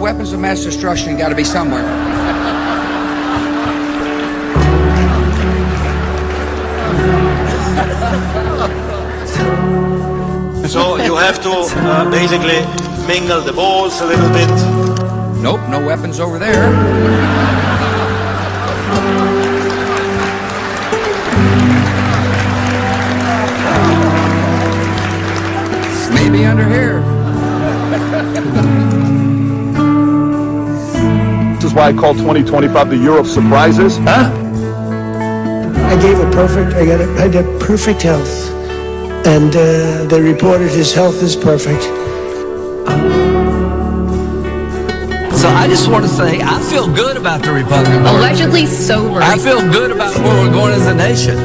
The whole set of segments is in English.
weapons of mass destruction got to be somewhere. So you have to basically mingle the balls a little bit. Nope, no weapons over there. Maybe under here. This is why I call 2025 the year of surprises. Huh? I had perfect health. And they reported his health is perfect. So I just want to say, I feel good about the Republican Party. Allegedly sober. I feel good about where we're going as a nation.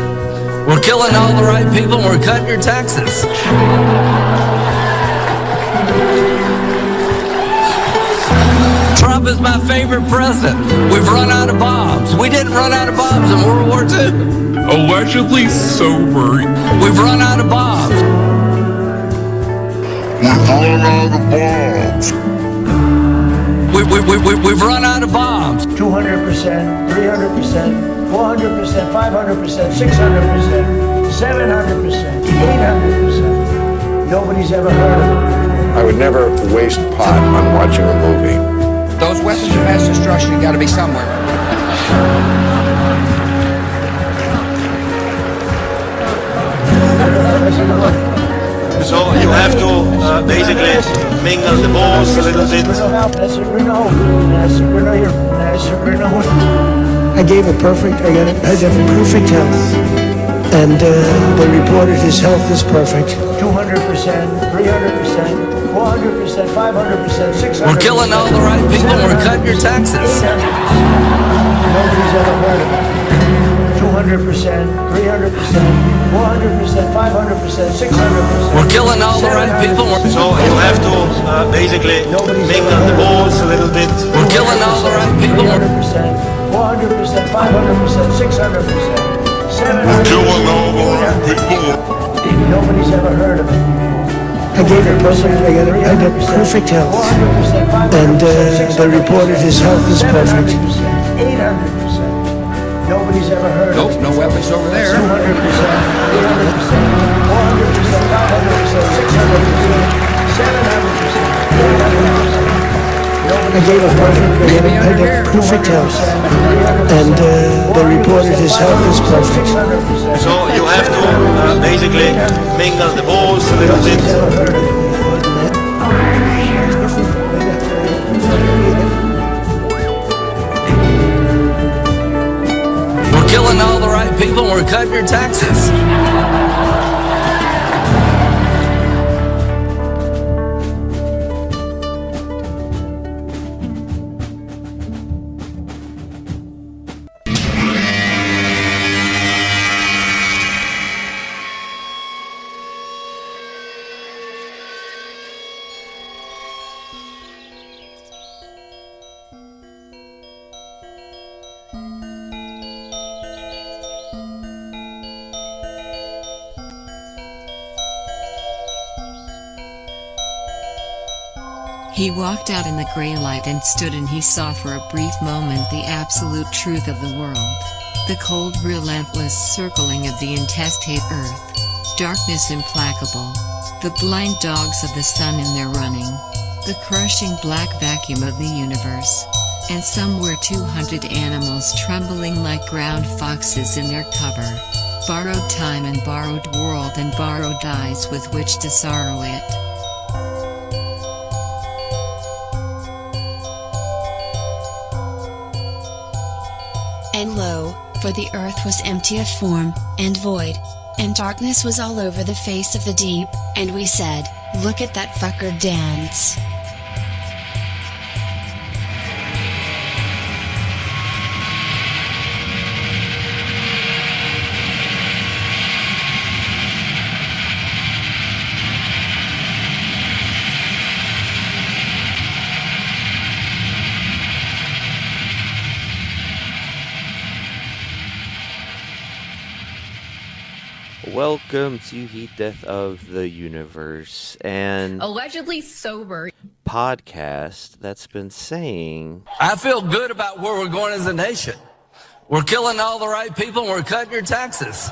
We're killing all the right people and we're cutting your taxes. Trump is my favorite president. We've run out of bombs. We didn't run out of bombs in World War II. Allegedly sober. We've run out of bombs. We've run out of bombs. We've run out of bombs. 200%, 300%, 400%, 500%, 600%, 700%, 800%. Nobody's ever heard of it. I would never waste pot on watching a movie. Those weapons of mass destruction got to be somewhere. So you have to basically mingle the balls a little bit. I gave a perfect, I had perfect health. And they reported his health is perfect. 200%, 300%, 400%, 500%, 600%. We're killing all the right people and we're cutting your taxes. Nobody's ever heard of it. 200%, 300%, 400%, 500%, 600%. We're killing all the right people. So you have to basically mingle the balls a little bit. We're killing all the right people. 300%, 400%, 500%, 600%. We're killing all the right people. Nobody's ever heard of it. I gave it perfect. I had perfect health. And they reported his health is perfect. 800%. Nobody's ever heard of it. Nope, no weapons over there. 200%, 300%, 400%, 500%, 600%, 700%, 800%. I gave a perfect health, and they reported his health is perfect. So you have to basically mingle the balls a little bit. We're killing all the right people and we're cutting your taxes. He walked out in the gray light and stood, and he saw for a brief moment the absolute truth of the world. The cold, relentless circling of the intestate earth. Darkness implacable. The blind dogs of the sun in their running. The crushing black vacuum of the universe. And somewhere 200 animals trembling like ground foxes in their cover. Borrowed time and borrowed world and borrowed eyes with which to sorrow it. And lo, for the earth was empty of form, and void, and darkness was all over the face of the deep, and we said, look at that fucker dance. Welcome to the Death of the Universe, and Allegedly sober. podcast that's been saying, I feel good about where we're going as a nation. We're killing all the right people and we're cutting your taxes.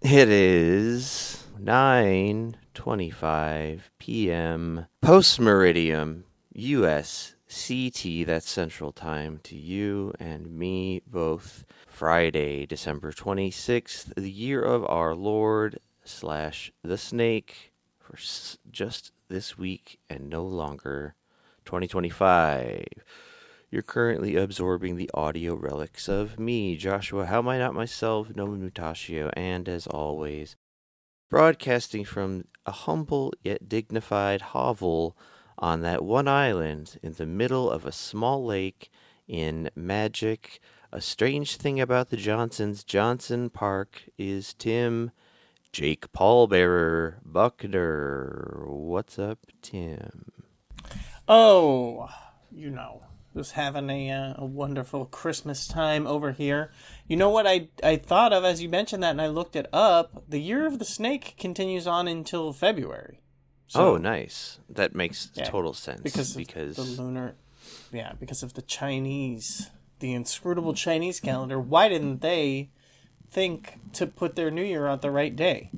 it is 9:25 p.m. post-meridium U.S. CT, that's Central Time, to you and me both. Friday, December 26th, the year of our Lord / the Snake, for just this week and no longer, 2025. You're currently absorbing the audio relics of me, Joshua, how am I not myself, no mutatio, and as always, broadcasting from a humble yet dignified hovel on that one island in the middle of a small lake in magic. A strange thing about the Johnsons, Johnson Park, is Tim, Jake Pallbearer, Buckner. What's up, Tim? Oh, just having a wonderful Christmas time over here. You know what I thought of as you mentioned that, and I looked it up? The Year of the Snake continues on until February. So, oh, nice. That makes total sense. Because of the lunar... Yeah, because of the Chinese... The inscrutable Chinese calendar. Why didn't they think to put their New Year on the right day?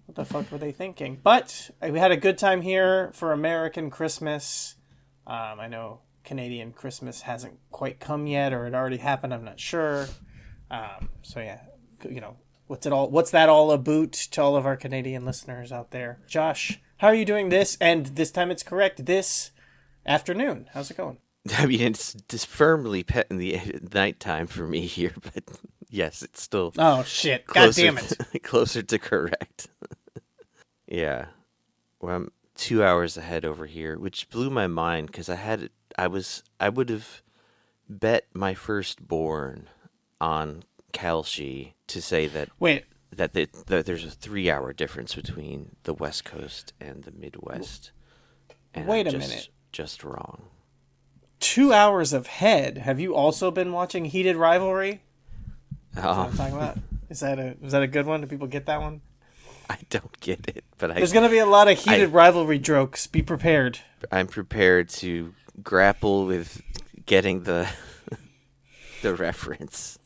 What the fuck were they thinking? But we had a good time here for American Christmas. I know Canadian Christmas hasn't quite come yet, or it already happened. I'm not sure. So yeah, what's that all about to all of our Canadian listeners out there? Josh, how are you doing this? And this time it's correct. This afternoon. How's it going? I mean, it's just firmly pet in the nighttime for me here, but yes, it's still. Oh shit! God damn it! Closer to correct. Yeah, well, I'm 2 hours ahead over here, which blew my mind because I would have bet my firstborn on Kalshi to say that. Wait. That there's a 3-hour difference between the West Coast and the Midwest. And wait a minute. Just wrong. 2 hours ahead. Have you also been watching Heated Rivalry? Is that what I'm talking about? Is that a good one? Do people get that one? I don't get it, but there's going to be a lot of Heated Rivalry jokes. Be prepared. I'm prepared to grapple with getting the reference,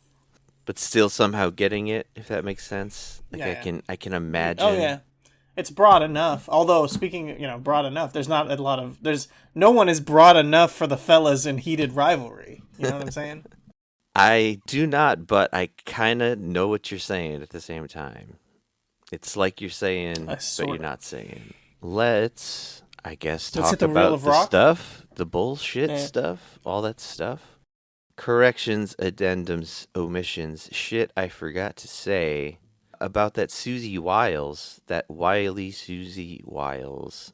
but still somehow getting it. If that makes sense, I can imagine. Oh yeah. It's broad enough. Although, speaking, broad enough, there's no one is broad enough for the fellas in Heated Rivalry. You know what I'm saying? I do not, but I kind of know what you're saying at the same time. It's like you're saying, but you're not saying. Let's talk about the stuff, the bullshit stuff, all that stuff. Corrections, addendums, omissions, shit I forgot to say. About that Susie Wiles, that wily Susie Wiles,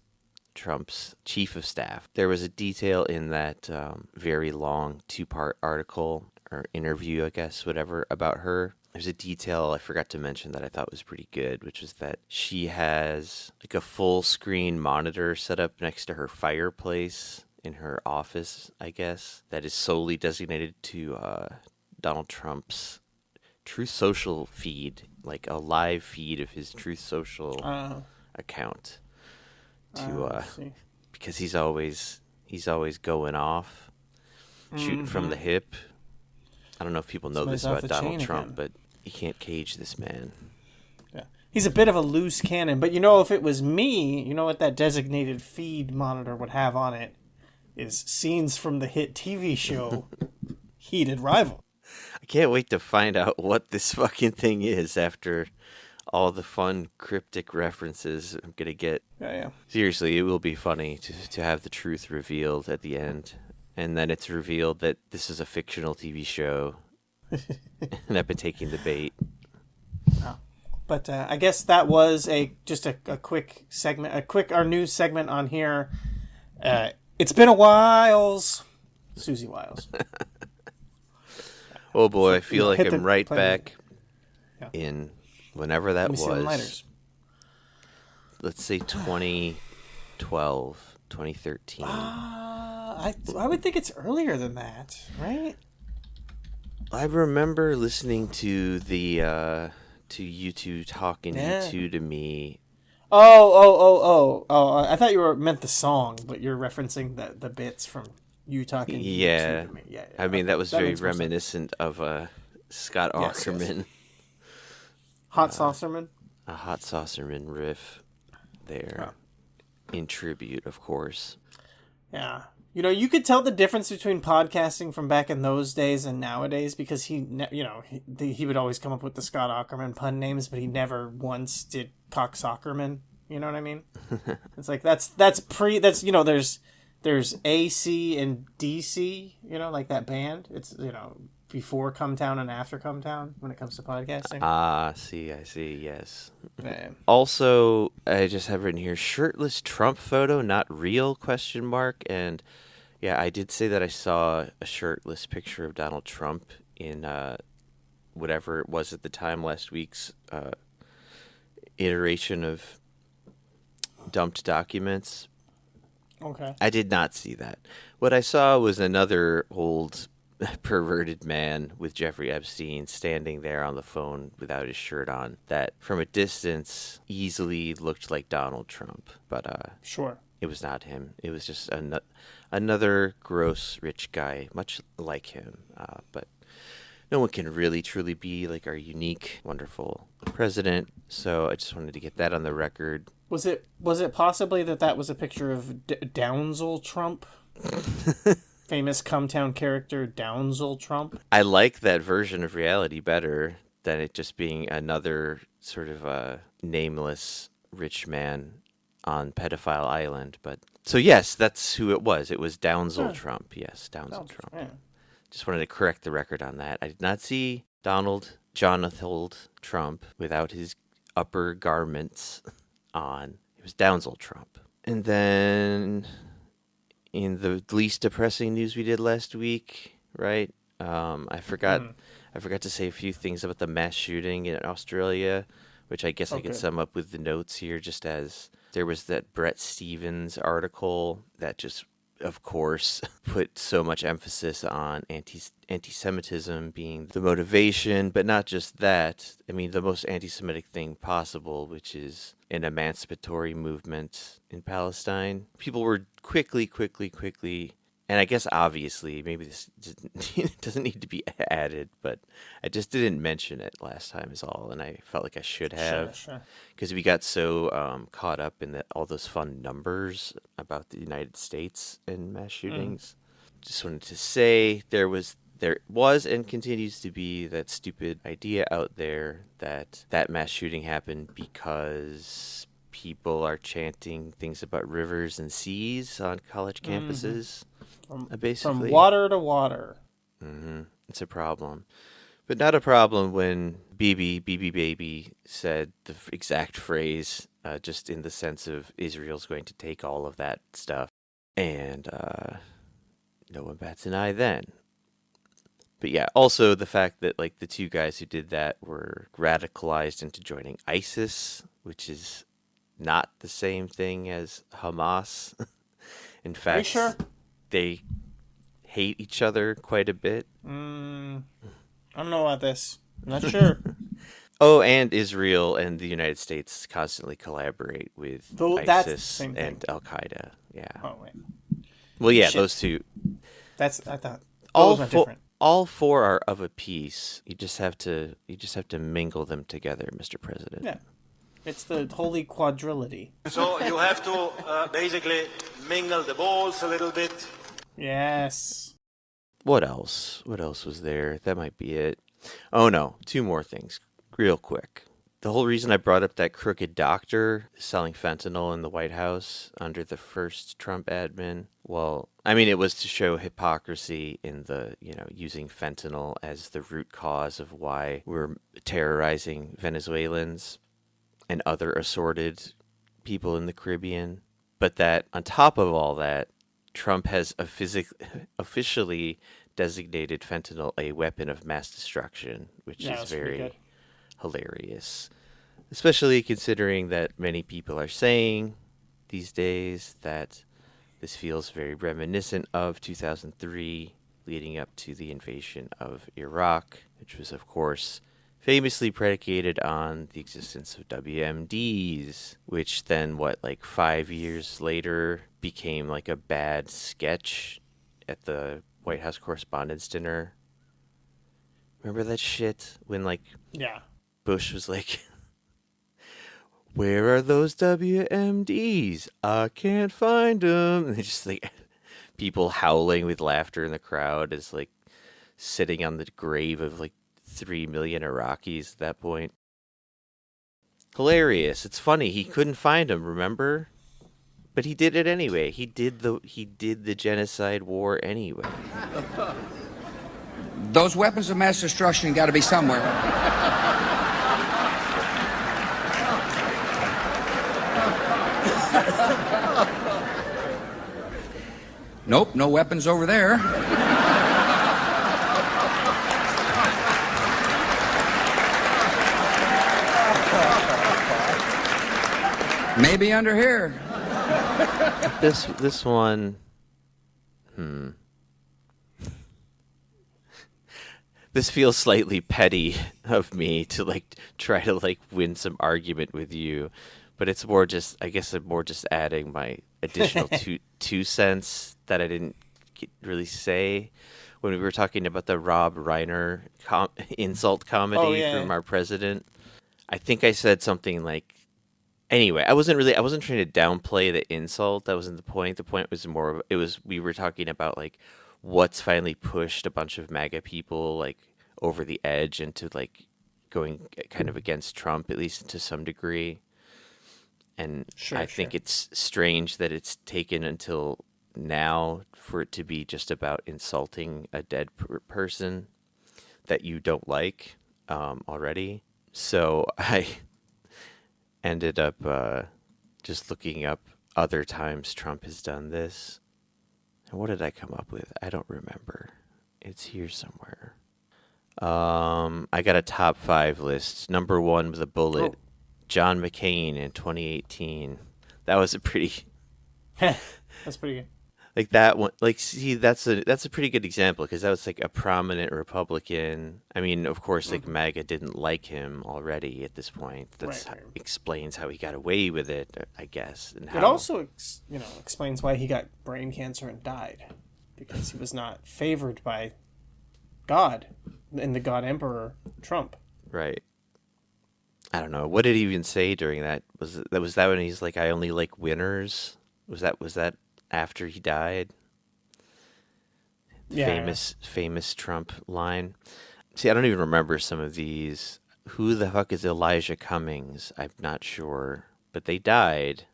Trump's chief of staff. There was a detail in that very long 2-part article or interview, I guess, whatever, about her. There's a detail I forgot to mention that I thought was pretty good, which was that she has like a full screen monitor set up next to her fireplace in her office, I guess, that is solely designated to Donald Trump's Truth Social feed, like a live feed of his Truth Social account, because he's always going off, shooting from the hip. I don't know if people know this about Donald Trump, but you can't cage this man. Yeah, he's a bit of a loose cannon. But if it was me, you know what that designated feed monitor would have on it is scenes from the hit TV show Heated Rivalry. I can't wait to find out what this fucking thing is after all the fun cryptic references I'm going to get. Yeah. Seriously, it will be funny to have the truth revealed at the end. And then it's revealed that this is a fictional TV show. And I've been taking the bait. Oh. But I guess that was just a quick segment, our news segment on here. It's been a while. Susie Wiles. Oh boy, I feel like I'm right back in whenever that was. Let's say 2012, 2013. I would think it's earlier than that, right? I remember listening to the to you two talking, you two to me. Oh! I thought you meant the song, but you're referencing the bits from you talking. Yeah. To me. Yeah. I mean, that was that very reminiscent of Scott Aukerman. Yes. Hot Saucerman? A Hot Saucerman riff there. In tribute, of course. Yeah. You could tell the difference between podcasting from back in those days and nowadays because he would always come up with the Scott Aukerman pun names, but he never once did Cock Soccerman. You know what I mean? It's like there's AC and DC, like that band. It's, before Come Town and after Come Town when it comes to podcasting. I see, yes. Yeah. Also, I just have written here, shirtless Trump photo, not real, ? And yeah, I did say that I saw a shirtless picture of Donald Trump in whatever it was at the time, last week's iteration of dumped documents. Okay. I did not see that. What I saw was another old perverted man with Jeffrey Epstein standing there on the phone without his shirt on that from a distance easily looked like Donald Trump, but sure, it was not him. It was just another gross rich guy much like him, but no one can really truly be like our unique wonderful president, so I just wanted to get that on the record. Was it possibly that was a picture of Downsel Trump? Famous Cumtown character Downsel Trump. I like that version of reality better than it just being another sort of nameless rich man on Pedophile Island. But so yes, that's who it was. It was Downsel Trump. Yes, Downsel Trump. Yeah. Just wanted to correct the record on that. I did not see Jonathan Trump without his upper garments on. It was Downsel Trump. And then in the least depressing news we did last week, right? I forgot to say a few things about the mass shooting in Australia, which I guess I could sum up with the notes here, just as there was that Brett Stevens article that just, of course, put so much emphasis on anti-Semitism being the motivation, but not just that. I mean, the most anti-Semitic thing possible, which is an emancipatory movement in Palestine. People were quickly, and I guess obviously, maybe this doesn't need to be added, but I just didn't mention it last time is all, and I felt like I should have. Sure. Because we got so caught up in all those fun numbers about the United States and mass shootings. Just wanted to say there was and continues to be that stupid idea out there that mass shooting happened because people are chanting things about rivers and seas on college campuses. Basically, from water to water. It's a problem. But not a problem when Bibi Baby said the exact phrase, just in the sense of Israel's going to take all of that stuff. And no one bats an eye then. But yeah, also the fact that like the two guys who did that were radicalized into joining ISIS, which is not the same thing as Hamas. In fact, are you sure? They hate each other quite a bit. I don't know about this. I'm not sure. Oh, and Israel and the United States constantly collaborate with ISIS and Al Qaeda. Yeah. Oh wait. Well, yeah, those two. I thought those are different. All four are of a piece. You just have to mingle them together, Mr. President. Yeah. It's the holy quadrility. So you have to basically mingle the balls a little bit. Yes. What else? What else was there? That might be it. Oh no, two more things, real quick. The whole reason I brought up that crooked doctor selling fentanyl in the White House under the first Trump admin, well, I mean, it was to show hypocrisy in the, using fentanyl as the root cause of why we're terrorizing Venezuelans and other assorted people in the Caribbean. But that on top of all that, Trump has officially designated fentanyl a weapon of mass destruction, which is very hilarious. Especially considering that many people are saying these days that this feels very reminiscent of 2003, leading up to the invasion of Iraq, which was, of course, famously predicated on the existence of WMDs, which then, 5 years later became like a bad sketch at the White House Correspondents' Dinner. Remember that shit when Bush was like, "Where are those WMDs? I can't find them." And just people howling with laughter in the crowd as sitting on the grave of 3 million Iraqis at that point. Hilarious. It's funny. He couldn't find them, remember? But he did it anyway. He did the genocide war anyway. Those weapons of mass destruction got to be somewhere. Nope, no weapons over there. Maybe under here. This one, This feels slightly petty of me to try to win some argument with you, but it's more just, I guess I'm more just adding my additional two cents that I didn't really say when we were talking about the Rob Reiner insult comedy from our president. I think I said something anyway, I wasn't trying to downplay the insult. That wasn't the point. The point was we were talking about what's finally pushed a bunch of MAGA people over the edge into going kind of against Trump, at least to some degree. And I think it's strange that it's taken until now for it to be just about insulting a dead person that you don't like already. So I ended up just looking up other times Trump has done this. And what did I come up with? I don't remember. It's here somewhere. I got a top 5 list. Number 1 with a bullet. John McCain in 2018. That was a pretty... That's pretty good. That one, see, that's a pretty good example because that was a prominent Republican. I mean, of course, MAGA didn't like him already at this point. That explains how he got away with it, I guess. And it also, explains why he got brain cancer and died, because he was not favored by God and the God Emperor Trump. Right. I don't know. What did he even say during that? Was that when he's I only like winners? Was that after he died? Yeah. Famous Trump line. See, I don't even remember some of these. Who the fuck is Elijah Cummings? I'm not sure. But they died.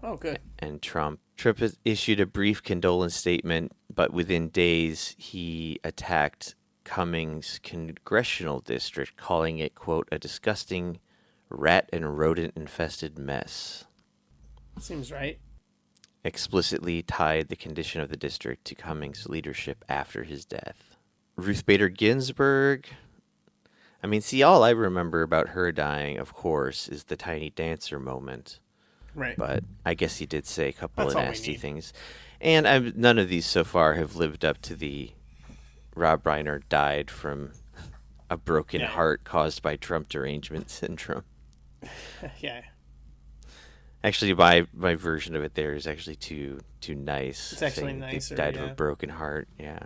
Oh, good. And Trump has issued a brief condolence statement, but within days he attacked Cummings' congressional district, calling it, quote, a disgusting rat and rodent-infested mess. Seems right. Explicitly tied the condition of the district to Cummings' leadership after his death. Ruth Bader Ginsburg. I mean, see, all I remember about her dying, of course, is the Tiny Dancer moment. Right. But I guess he did say a couple of nasty things. And none of these so far have lived up to the Rob Reiner died from a broken heart caused by Trump derangement syndrome. Yeah. Actually, my version of it there is actually too nice. It's actually nicer. He died of a broken heart. Yeah.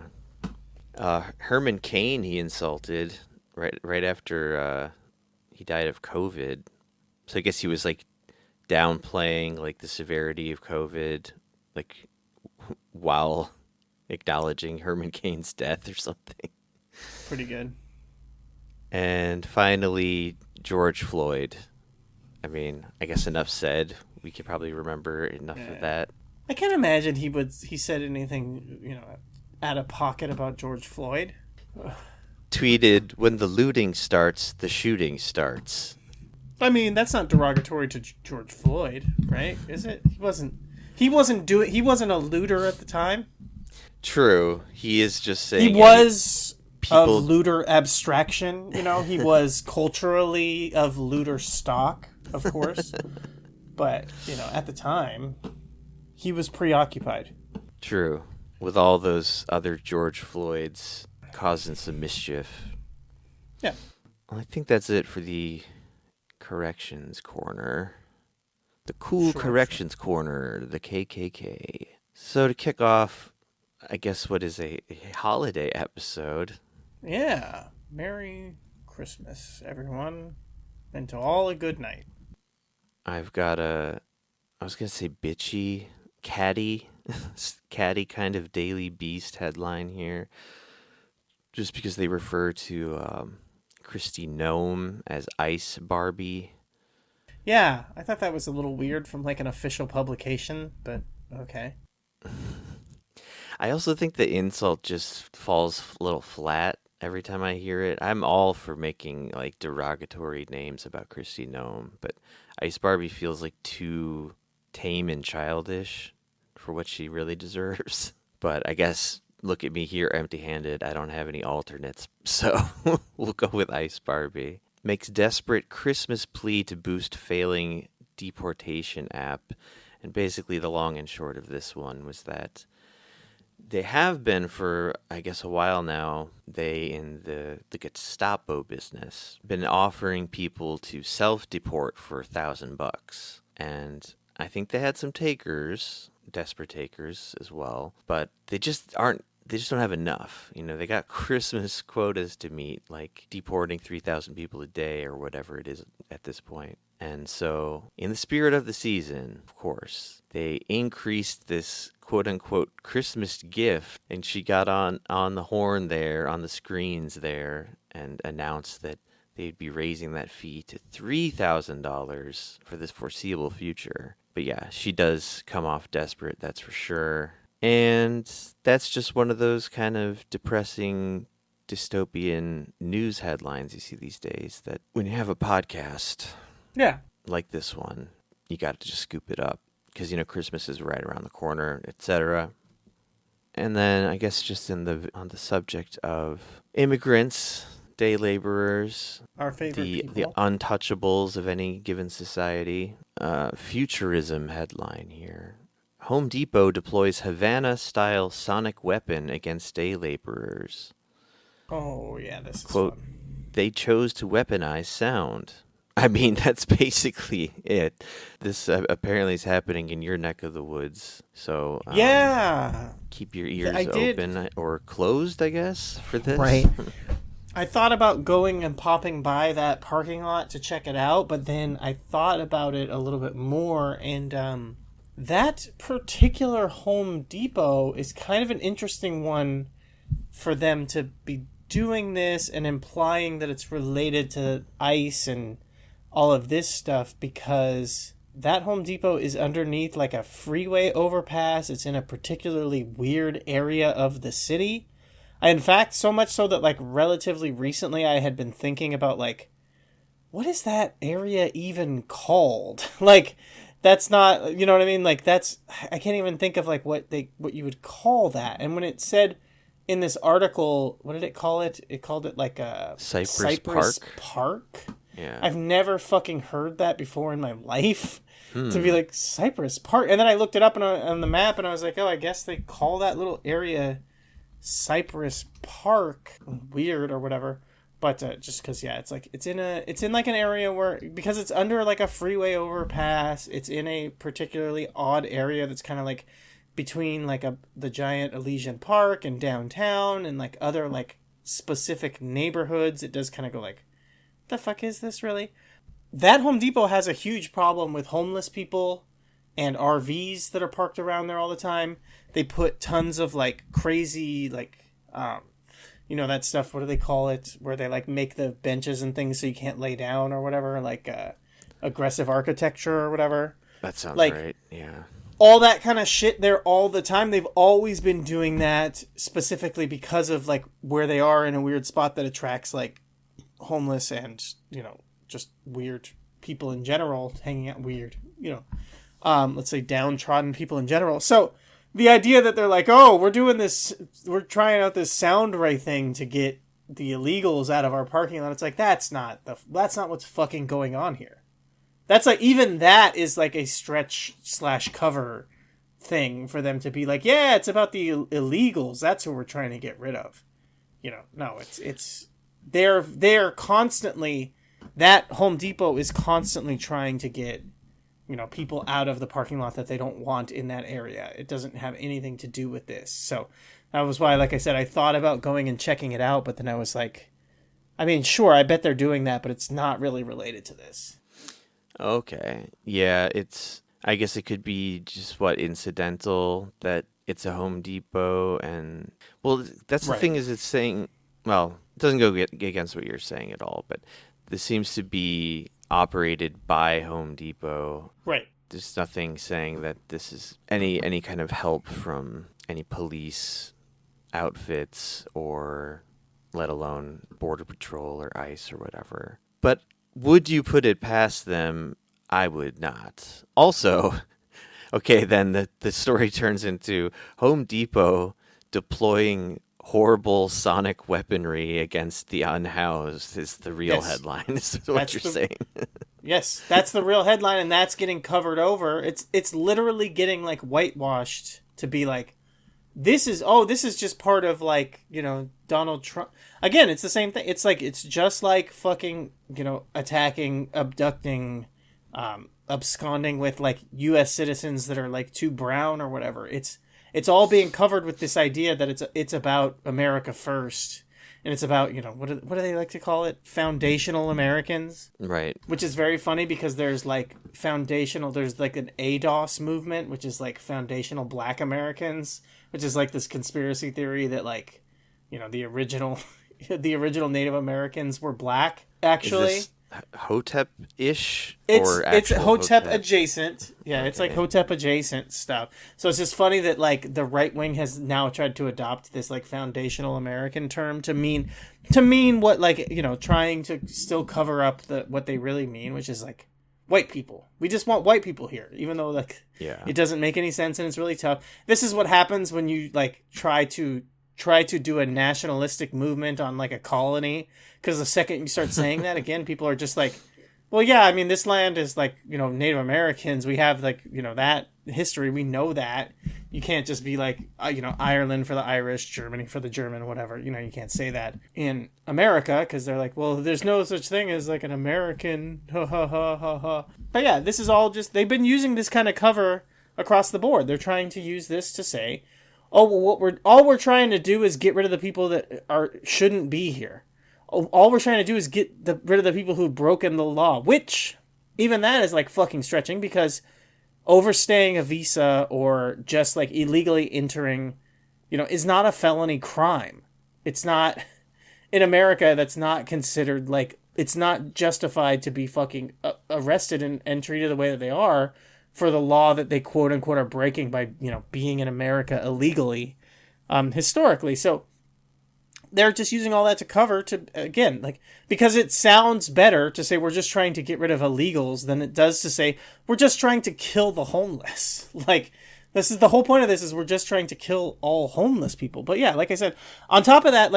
Herman Cain he insulted right after he died of COVID. So I guess he was downplaying the severity of COVID, while acknowledging Herman Cain's death or something. Pretty good. And finally, George Floyd. I mean, I guess enough said. We could probably remember enough of that. I can't imagine he said anything, out of pocket about George Floyd. Tweeted, when the looting starts, the shooting starts. I mean, that's not derogatory to George Floyd, right? Is it? He wasn't a looter at the time. True. He is just saying he was of looter abstraction, he was culturally of looter stock, of course. But, at the time, he was preoccupied. True. With all those other George Floyds causing some mischief. Yeah. Well, I think that's it for the corrections corner. The cool corrections corner, the KKK. So to kick off, I guess what is a holiday episode. Yeah. Merry Christmas, everyone. And to all a good night. I've got I was going to say bitchy, catty kind of Daily Beast headline here. Just because they refer to Kristi Noem as Ice Barbie. Yeah, I thought that was a little weird from like an official publication, but okay. I also think the insult just falls a little flat every time I hear it. I'm all for making like derogatory names about Kristi Noem, but Ice Barbie feels like too tame and childish for what she really deserves. But I guess, look at me here empty-handed. I don't have any alternates, so we'll go with Ice Barbie. Makes desperate Christmas plea to boost failing deportation app. And basically the long and short of this one was that they have been for, I guess, a while now, they in the Gestapo business, been offering people to self-deport for $1,000. And I think they had some takers, desperate takers as well, but they just don't have enough. You know, they got Christmas quotas to meet, like deporting 3,000 people a day or whatever it is at this point. And so, in the spirit of the season, of course, they increased this quote-unquote Christmas gift, and she got on the horn there, on the screens there, and announced that they'd be raising that fee to $3,000 for this foreseeable future. But yeah, she does come off desperate, that's for sure. And that's just one of those kind of depressing, dystopian news headlines you see these days, that when you have a podcast like this one, you got to just scoop it up. Because, you know, Christmas is right around the corner, etc. And then I guess just on the subject of immigrants, day laborers, our favorite people, the untouchables of any given society. Futurism headline here. Home Depot deploys Havana-style sonic weapon against day laborers. Oh, yeah, this is Quote, fun. They chose to weaponize sound. I mean, that's basically it. This apparently is happening in your neck of the woods. So, keep your ears open or closed, I guess, for this. Right. I thought about going and popping by that parking lot to check it out, but then I thought about it a little bit more, and that particular Home Depot is kind of an interesting one for them to be doing this and implying that it's related to ICE and all of this stuff, because that Home Depot is underneath like a freeway overpass. It's in a particularly weird area of the city. In fact, so much so that like relatively recently I had been thinking about like, what is that area even called? Like, that's not, you know what I mean? Like, that's, I can't even think of like what you would call that. And when it said in this article, what did it call it? It called it like a Cypress Park. Yeah. I've never fucking heard that before in my life. To be like Cypress Park. And then I looked it up on the map and I was like, oh, I guess they call that little area Cypress Park. Weird or whatever. But just because, yeah, it's like it's in like an area where, because it's under like a freeway overpass, it's in a particularly odd area that's kind of like between like the giant Elysian Park and downtown and like other like specific neighborhoods. It does kind of go like, the fuck is this really? That Home Depot has a huge problem with homeless people and RVs that are parked around there all the time. They put tons of like crazy like you know that stuff, what do they call it, where they like make the benches and things so you can't lay down or whatever, like aggressive architecture or whatever. That sounds like, right. Yeah. All that kind of shit there all the time. They've always been doing that specifically because of like where they are in a weird spot that attracts like homeless and, you know, just weird people in general hanging out, weird, you know, let's say downtrodden people in general. So the idea that they're like, oh, we're doing this, we're trying out this sound ray thing to get the illegals out of our parking lot. It's like, that's not what's fucking going on here. That's like, even that is like a stretch / cover thing for them to be like, yeah, it's about the illegals. That's who we're trying to get rid of. You know, no, it's they're constantly, that Home Depot is constantly trying to get, people out of the parking lot that they don't want in that area. It doesn't have anything to do with this. So that was why, like I said, I thought about going and checking it out, but then I was like, I mean, sure, I bet they're doing that, but it's not really related to this. Okay. Yeah, I guess it could be just incidental that it's a Home Depot, and well, that's the thing is it's saying, well, it doesn't go against what you're saying at all, but this seems to be operated by Home Depot. Right. There's nothing saying that this is any kind of help from any police outfits or let alone Border Patrol or ICE or whatever. But would you put it past them? I would not. Also, okay, then the story turns into Home Depot deploying horrible sonic weaponry against the unhoused is the real headline. Is what you're saying. Yes, that's the real headline, and that's getting covered over. It's literally getting whitewashed to be like, this is just part of Donald Trump. Again, it's the same thing. It's just like fucking, attacking, abducting, absconding with U.S. citizens that are too brown or whatever. It's all being covered with this idea that it's about America first, and it's about what do they like to call it? Foundational Americans, right? Which is very funny because there's foundational. There's an ADOS movement, which is foundational Black Americans, which is this conspiracy theory that the original Native Americans were black. Actually, is this Hotep-ish? It's Hotep adjacent. Yeah, it's Hotep adjacent stuff. So it's just funny that the right wing has now tried to adopt this foundational American term to mean what trying to still cover up what they really mean, which is white people. We just want white people here, even though it doesn't make any sense and it's really tough. This is what happens when you try to do a nationalistic movement on a colony, because the second you start saying that again, people are just well, yeah, I mean, this land is Native Americans. We have that history. We know that. You can't just be Ireland for the Irish, Germany for the German, whatever. You can't say that in America because they're well, there's no such thing as an American. Ha ha ha ha ha. But yeah, this is all just, they've been using this kind of cover across the board. They're trying to use this to say, oh, well, all we're trying to do is get rid of the people that shouldn't be here. All we're trying to do is get rid of the people who've broken the law, which even that is fucking stretching, because overstaying a visa or just illegally entering, is not a felony crime. It's not, in America, that's not considered it's not justified to be fucking arrested and treated the way that they are for the law that they quote unquote are breaking by, being in America illegally, historically. So they're just using all that to cover to, again, because it sounds better to say we're just trying to get rid of illegals than it does to say we're just trying to kill the homeless. This is the whole point of this, is we're just trying to kill all homeless people. But yeah, like I said, on top of that,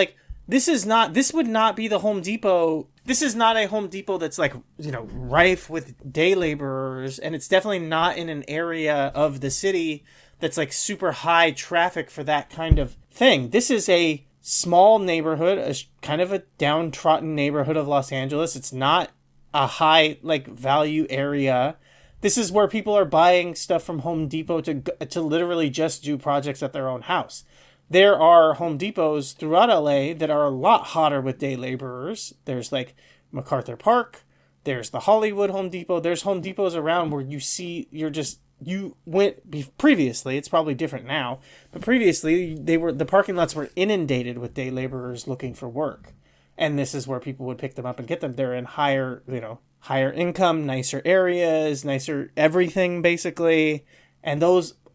this would not be the Home Depot. This is not a Home Depot that's rife with day laborers, and it's definitely not in an area of the city that's super high traffic for that kind of thing. This is a small neighborhood, a kind of a downtrodden neighborhood of Los Angeles. It's not a high value area. This is where people are buying stuff from Home Depot to literally just do projects at their own house. There are Home Depots throughout LA that are a lot hotter with day laborers. There's MacArthur Park. There's the Hollywood Home Depot. There's Home Depots around where you went previously. It's probably different now, but previously the parking lots were inundated with day laborers looking for work, and this is where people would pick them up and get them. They're in higher income, nicer areas, nicer everything basically, and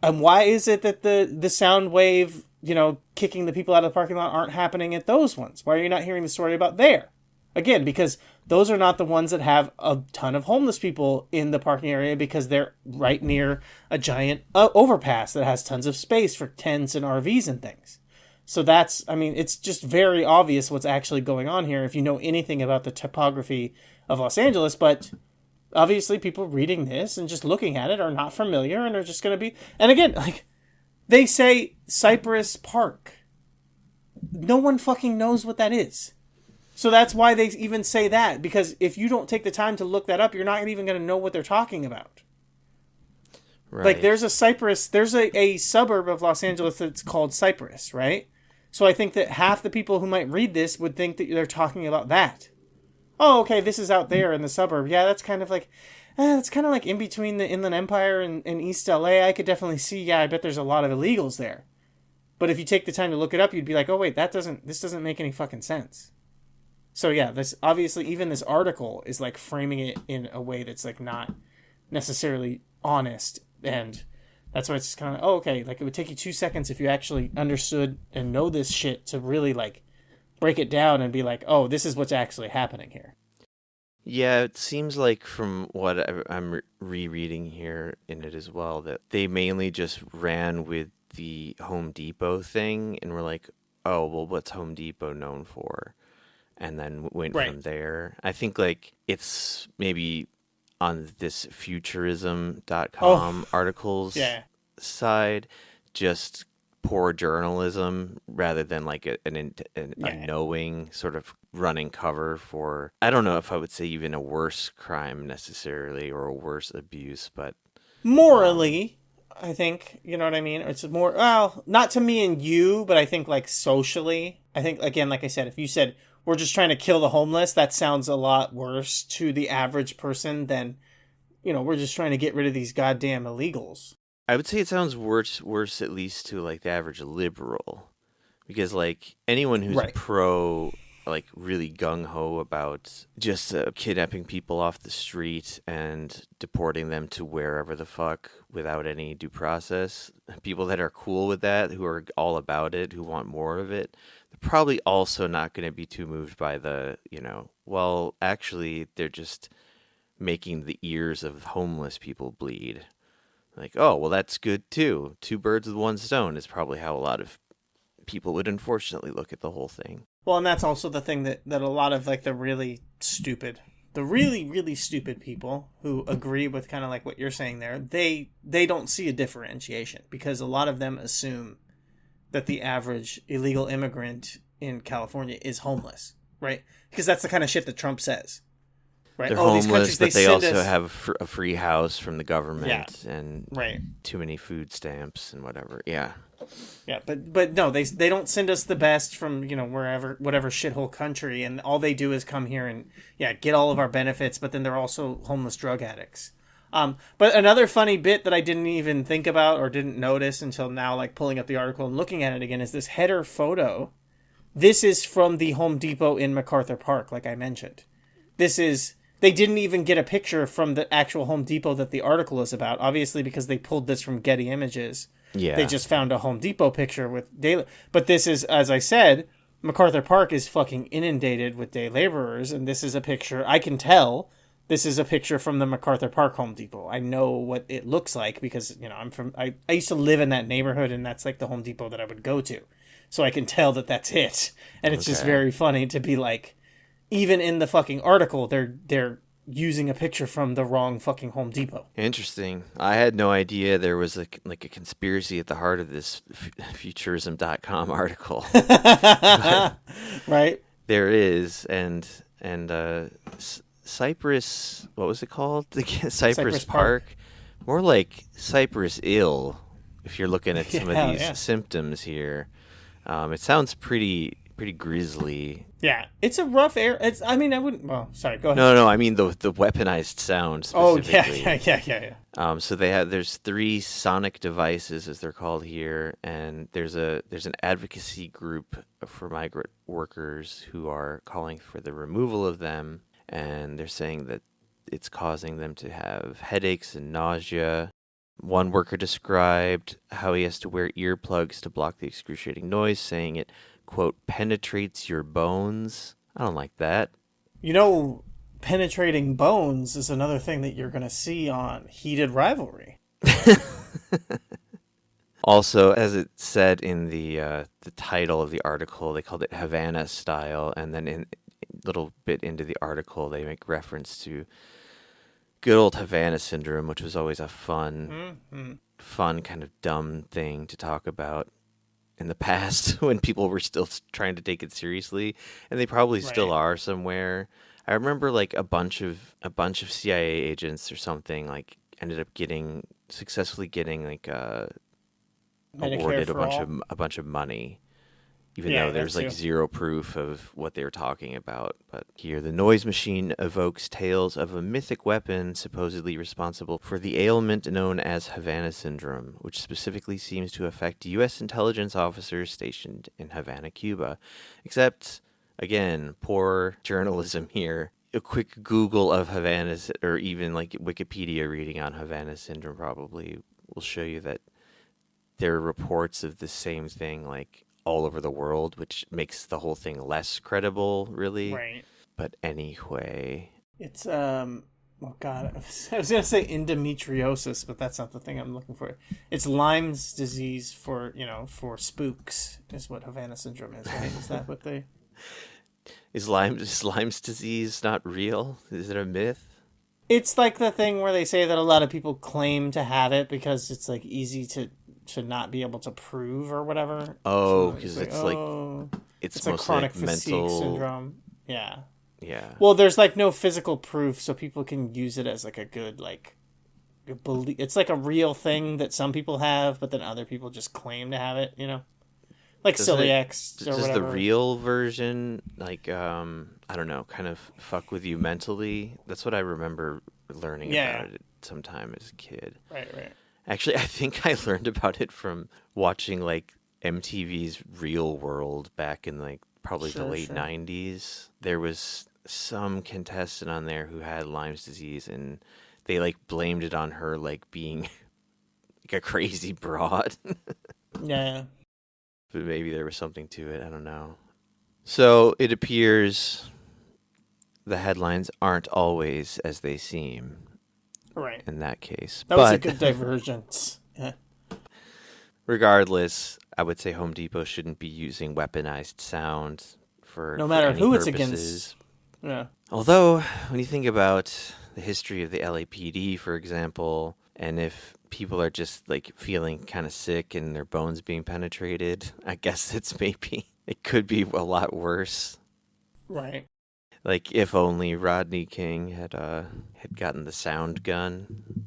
why is it that the sound wave kicking the people out of the parking lot aren't happening at those ones? Why are you not hearing the story about there? Again, because those are not the ones that have a ton of homeless people in the parking area, because they're right near a giant overpass that has tons of space for tents and RVs and things. So it's just very obvious what's actually going on here if you know anything about the topography of Los Angeles. But obviously people reading this and just looking at it are not familiar and are just going to be... And again, they say Cypress Park. No one fucking knows what that is. So that's why they even say that, because if you don't take the time to look that up, you're not even going to know what they're talking about. Right. Like there's a suburb of Los Angeles that's called Cypress, right? So I think that half the people who might read this would think that they're talking about that. Oh, okay, this is out there in the suburb. Yeah, that's kind of like, in between the Inland Empire and East LA. I could definitely see, yeah, I bet there's a lot of illegals there. But if you take the time to look it up, you'd be like, oh wait, this doesn't make any fucking sense. So yeah, this obviously, even this article is like framing it in a way that's like not necessarily honest, and that's why it's just kind of, oh, okay, like it would take you 2 seconds if you actually understood and know this shit to really like break it down and be like, oh, this is what's actually happening here. Yeah, it seems like from what I'm rereading here in it as well, that they mainly just ran with the Home Depot thing and were like, oh, well, what's Home Depot known for? And then went from there. I think like it's maybe on this futurism.com articles side, just poor journalism rather than like a knowing sort of running cover for, I don't know if I would say even a worse crime necessarily or a worse abuse, but morally, I think, you know what I mean? It's more, well, not to me and you, but I think like socially, I think, again, like I said, if you said, we're just trying to kill the homeless, that sounds a lot worse to the average person than, you know, we're just trying to get rid of these goddamn illegals. I would say it sounds worse at least to like the average liberal, because like anyone who's pro, like really gung-ho about just kidnapping people off the street and deporting them to wherever the fuck without any due process, people that are cool with that, who are all about it, who want more of it, they're probably also not going to be too moved by the, you know, well, actually they're just making the ears of homeless people bleed. Like, oh, well, that's good too. 2 birds with 1 stone is probably how a lot of people would unfortunately look at the whole thing. Well, and that's also the thing that a lot of like the really, really stupid people who agree with kind of like what you're saying there, they don't see a differentiation, because a lot of them assume that the average illegal immigrant in California is homeless, right? Because that's the kind of shit that Trump says. Right? They're homeless, but they also have a free house from the government and too many food stamps and whatever. Yeah. Yeah, but no, they don't send us the best from, you know, whatever shithole country, and all they do is come here and get all of our benefits, but then they're also homeless drug addicts. But another funny bit that I didn't even think about or didn't notice until now, like pulling up the article and looking at it again, is this header photo. This is from the Home Depot in MacArthur Park, like I mentioned. They didn't even get a picture from the actual Home Depot that the article is about, obviously because they pulled this from Getty Images. Yeah. They just found a Home Depot picture with day. But this is, as I said, MacArthur Park is fucking inundated with day laborers, and this is a picture, I can tell, this is a picture from the MacArthur Park Home Depot. I know what it looks like because, you know, I used to live in that neighborhood, and that's like the Home Depot that I would go to. So I can tell that that's it. And it's just very funny to be like, even in the fucking article, they're using a picture from the wrong fucking Home Depot. Interesting. I had no idea there was a conspiracy at the heart of this futurism.com article. Right? There is, and Cypress, what was it called? Cypress Park. More like Cypress Ill, if you're looking at some of these symptoms here. It sounds pretty grisly. Yeah, it's a rough area. I mean, I wouldn't. Well, sorry. Go ahead. No. I mean the weaponized sound specifically. Oh yeah. So there's 3 sonic devices, as they're called here, and there's an advocacy group for migrant workers who are calling for the removal of them, and they're saying that it's causing them to have headaches and nausea. One worker described how he has to wear earplugs to block the excruciating noise, saying it, quote, penetrates your bones. I don't like that. You know, penetrating bones is another thing that you're going to see on Heated Rivalry. Also, as it said in the title of the article, they called it Havana style, and then in a little bit into the article, they make reference to good old Havana Syndrome, which was always a fun kind of dumb thing to talk about. in the past when people were still trying to take it seriously, and they probably still are somewhere. I remember like a bunch of CIA agents or something like ended up successfully getting like awarded a bunch of money, even though there's like zero proof of what they were talking about. But here, the noise machine evokes tales of a mythic weapon supposedly responsible for the ailment known as Havana Syndrome, which specifically seems to affect U.S. intelligence officers stationed in Havana, Cuba. Except, again, poor journalism here. A quick Google of Havana, or even like Wikipedia reading on Havana Syndrome probably will show you that there are reports of the same thing like all over the world, which makes the whole thing less credible, really. Right. But anyway. It's, oh God, I was going to say endometriosis, but that's not the thing I'm looking for. It's Lyme's disease for spooks, is what Havana Syndrome is, right? Is that what they... Is Lyme's disease not real? Is it a myth? It's like the thing where they say that a lot of people claim to have it because it's like easy to not be able to prove or whatever. Oh, because it's a chronic like fatigue syndrome. Yeah. Yeah. Well, there's like no physical proof, so people can use it as like a good like belief. It's like a real thing that some people have, but then other people just claim to have it. You know, like celiacs or whatever. Does the real version like I don't know, kind of fuck with you mentally? That's what I remember learning about it sometime as a kid. Right. Actually, I think I learned about it from watching like MTV's Real World back in like probably the late 90s. There was some contestant on there who had Lyme's disease, and they like blamed it on her like being like a crazy broad. Yeah. But maybe there was something to it. I don't know. So it appears the headlines aren't always as they seem. Right. In that case. That was a good divergence. Yeah. Regardless, I would say Home Depot shouldn't be using weaponized sound for no matter any who purposes. It's against. Yeah. Although, when you think about the history of the LAPD, for example, and if people are just like feeling kind of sick and their bones being penetrated, I guess it could be a lot worse. Right. Like if only Rodney King had gotten the sound gun.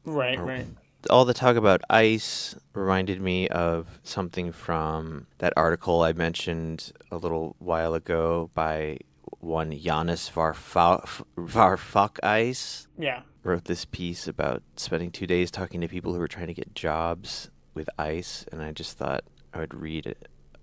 Right. All the talk about ICE reminded me of something from that article I mentioned a little while ago by one Giannis Varoufakis. Yeah. Wrote this piece about spending 2 days talking to people who were trying to get jobs with ICE, and I just thought I would read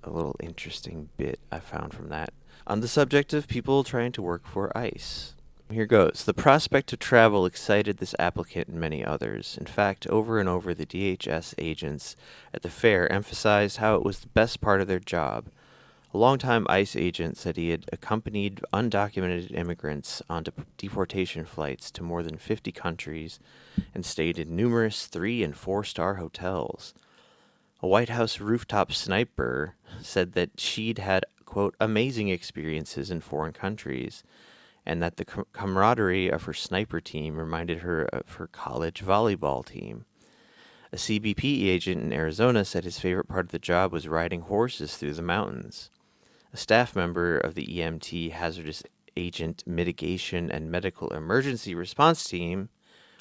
a little interesting bit I found from that on the subject of people trying to work for ICE. Here goes. The prospect of travel excited this applicant and many others. In fact, over and over, the DHS agents at the fair emphasized how it was the best part of their job. A longtime ICE agent said he had accompanied undocumented immigrants on deportation flights to more than 50 countries and stayed in numerous 3- and 4-star hotels. A White House rooftop sniper said that she'd had, quote, amazing experiences in foreign countries, and that the camaraderie of her sniper team reminded her of her college volleyball team. A CBP agent in Arizona said his favorite part of the job was riding horses through the mountains. A staff member of the EMT Hazardous Agent Mitigation and Medical Emergency Response Team,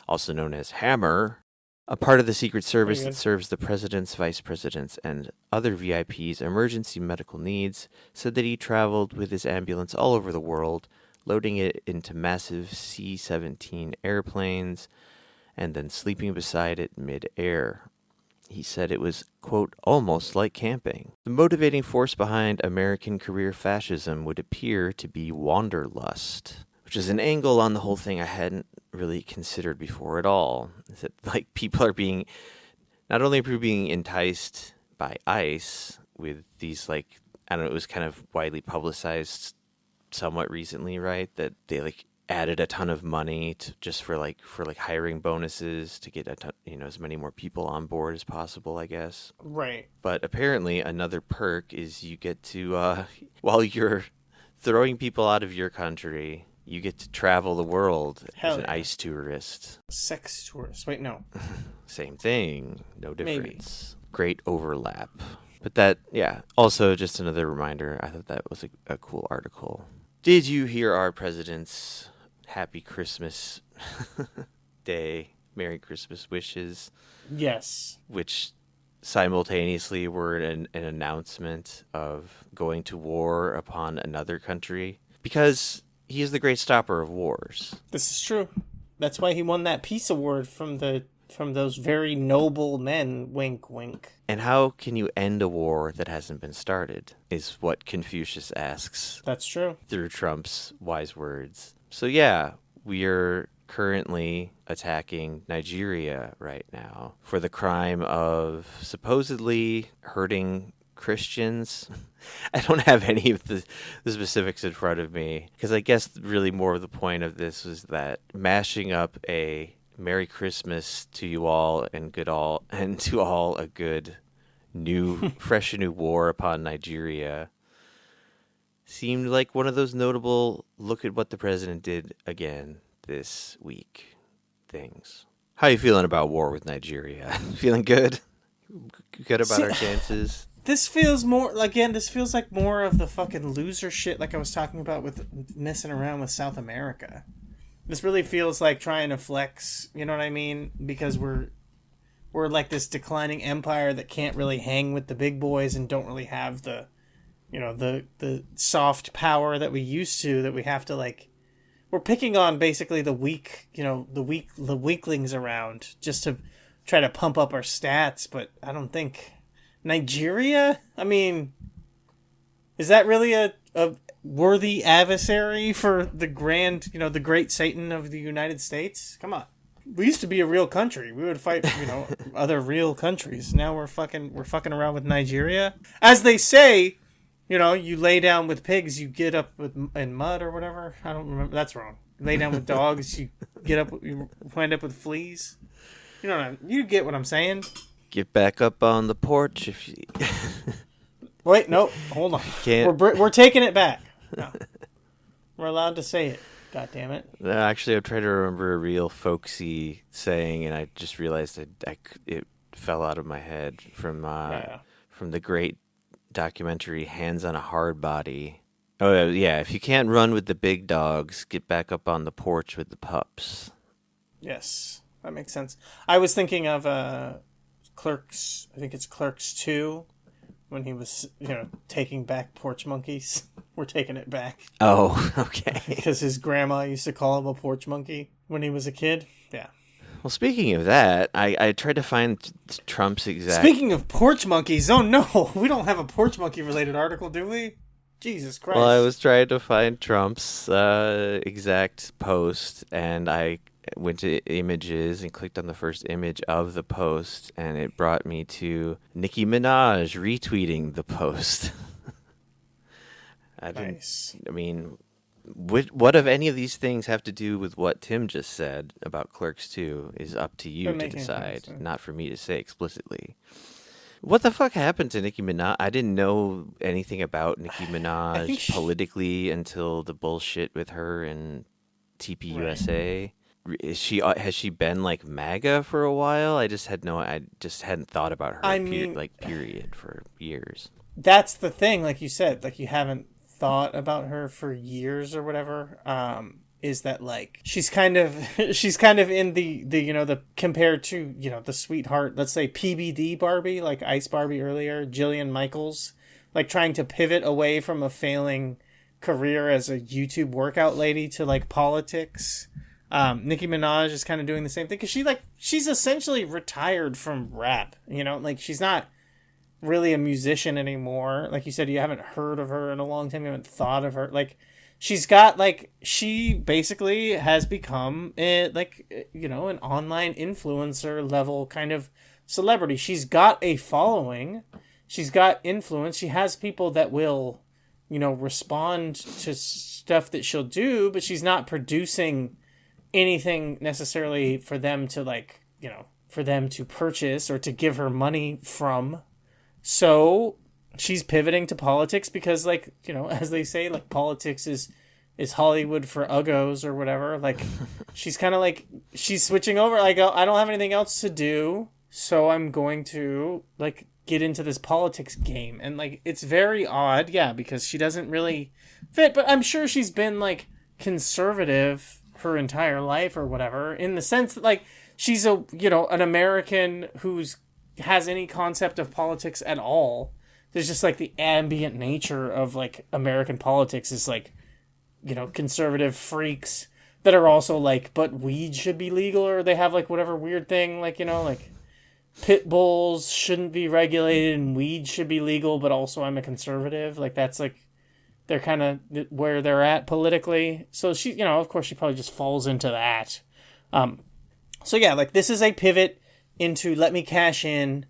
also known as HAMMER, a part of the Secret Service that serves the president's, vice presidents, and other VIPs' emergency medical needs, said that he traveled with his ambulance all over the world, loading it into massive C-17 airplanes, and then sleeping beside it mid-air. He said it was, quote, almost like camping. The motivating force behind American career fascism would appear to be wanderlust, which is an angle on the whole thing I hadn't really considered before at all. Is that like people are being, not only are being enticed by ICE with these like, I don't know, it was kind of widely publicized somewhat recently, right? That they like added a ton of money to just for hiring bonuses to get a ton, as many more people on board as possible, I guess. Right. But apparently another perk is you get to, while you're throwing people out of your country, you get to travel the world as an ICE tourist. Sex tourist. Wait, no. Same thing. No difference. Maybe. Great overlap. But that, yeah, also just another reminder. I thought that was a cool article. Did you hear our president's Happy Christmas Day, Merry Christmas wishes? Yes. Which simultaneously were an announcement of going to war upon another country. Because he is the great stopper of wars. This is true. That's why he won that peace award from those very noble men, wink, wink. And how can you end a war that hasn't been started, is what Confucius asks. That's true. Through Trump's wise words. So yeah, we are currently attacking Nigeria right now for the crime of supposedly hurting Christians. I don't have any of the specifics in front of me, because I guess really more of the point of this was that mashing up a Merry Christmas to you all and to all a good new fresh new war upon Nigeria seemed like one of those notable look at what the president did again this week things. How are you feeling about war with Nigeria? Feeling good? Good about our chances? This feels like more of the fucking loser shit like I was talking about with messing around with South America. This really feels like trying to flex, you know what I mean? Because we're like this declining empire that can't really hang with the big boys and don't really have the soft power that we used to, that we have to like, we're picking on basically the weak, the weaklings around just to try to pump up our stats. But I don't think Nigeria, I mean, is that really a worthy adversary for the the great Satan of the United States? Come on. We used to be a real country. We would fight, other real countries. Now we're fucking around with Nigeria. As they say, you lay down with pigs, you get up in mud or whatever. I don't remember. That's wrong. You lay down with dogs, you wind up with fleas. You get what I'm saying? Get back up on the porch if you... Wait, no, hold on. We're taking it back. No. We're allowed to say it. God damn it. Actually, I'm trying to remember a real folksy saying, and I just realized it fell out of my head from the great documentary Hands on a Hard Body. Oh, yeah, if you can't run with the big dogs, get back up on the porch with the pups. Yes, that makes sense. I was thinking of Clerks, I think it's Clerks 2, when he was, taking back porch monkeys. We're taking it back. Oh, okay. Because his grandma used to call him a porch monkey when he was a kid. Yeah. Well, speaking of that, I tried to find Trump's exact... Speaking of porch monkeys, oh no, we don't have a porch monkey related article, do we? Jesus Christ. Well, I was trying to find Trump's exact post, and I went to images and clicked on the first image of the post, and it brought me to Nicki Minaj retweeting the post. What of any of these things have to do with what Tim just said about Clerks 2 is up to you to decide, not for me to say explicitly. What the fuck happened to Nicki Minaj? I didn't know anything about Nicki Minaj politically until the bullshit with her and TPUSA. Right. Has she been like MAGA for a while? I just hadn't thought about her period for years. That's the thing, like you said, like you haven't thought about her for years or whatever. Is that like she's kind of in the compared to the sweetheart, let's say PBD Barbie, like Ice Barbie earlier, Jillian Michaels, like trying to pivot away from a failing career as a YouTube workout lady to like politics. Nicki Minaj is kind of doing the same thing because she's essentially retired from rap. Like she's not really a musician anymore. Like you said, you haven't heard of her in a long time. You haven't thought of her. Like she basically has become an online influencer level kind of celebrity. She's got a following. She's got influence. She has people that will, respond to stuff that she'll do, but she's not producing anything necessarily for them to for them to purchase or to give her money from. So she's pivoting to politics because as they say, like politics is Hollywood for uggos or whatever. Like she's kind of she's switching over. I don't have anything else to do, so I'm going to get into this politics game. And like, it's very odd, yeah, because she doesn't really fit, but I'm sure she's been like conservative her entire life or whatever, in the sense that like she's an American who's has any concept of politics at all. There's just like the ambient nature of like American politics is like, conservative freaks that are also like, but weed should be legal, or they have like whatever weird thing, like, like pit bulls shouldn't be regulated and weed should be legal, but also I'm a conservative. Like that's like, they're kind of where they're at politically. So she, of course she probably just falls into that. So yeah, like this is a pivot into let me cash in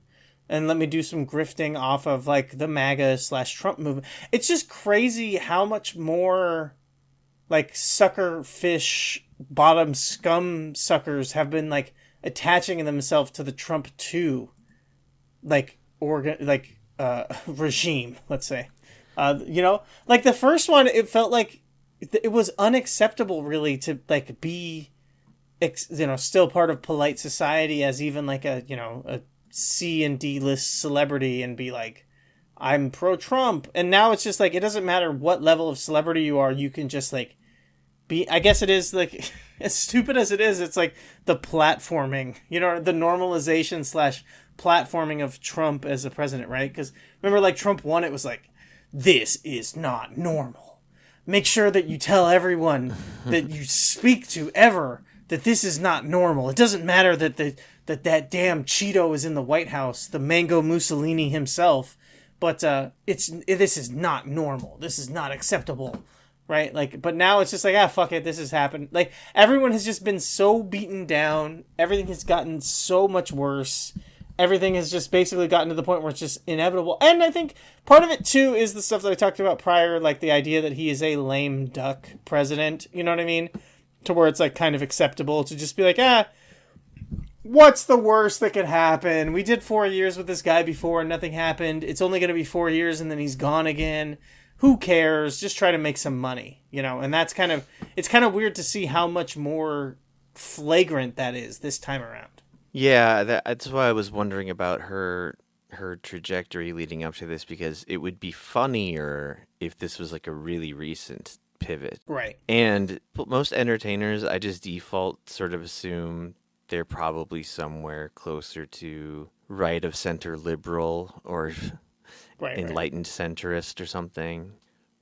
and let me do some grifting off of like the MAGA/Trump movement. It's just crazy how much more like sucker fish bottom scum suckers have been like attaching themselves to the Trump 2 regime, let's say. Like the first one, it felt like it was unacceptable really to like be still part of polite society as even like a C and D list celebrity and be like, I'm pro Trump. And now it's just like, it doesn't matter what level of celebrity you are, you can just like be, I guess it is like, as stupid as it is, it's like the platforming, the normalization / platforming of Trump as a president, right? Because remember, like Trump 1, it was like, this is not normal. Make sure that you tell everyone that you speak to ever that this is not normal. It doesn't matter that that damn Cheeto is in the White House, the Mango Mussolini himself, but this is not normal. This is not acceptable, right? Like, but now it's just like, fuck it, this has happened. Like, everyone has just been so beaten down. Everything has gotten so much worse. Everything has just basically gotten to the point where it's just inevitable. And I think part of it, too, is the stuff that I talked about prior, like the idea that he is a lame duck president, you know what I mean? To where it's like kind of acceptable to just be like, what's the worst that could happen? We did 4 years with this guy before and nothing happened. It's only going to be 4 years and then he's gone again. Who cares? Just try to make some money, and that's it's kind of weird to see how much more flagrant that is this time around. Yeah, that's why I was wondering about her trajectory leading up to this, because it would be funnier if this was like a really recent pivot. Right. And most entertainers, I just default sort of assume they're probably somewhere closer to right of center liberal or enlightened centrist or something,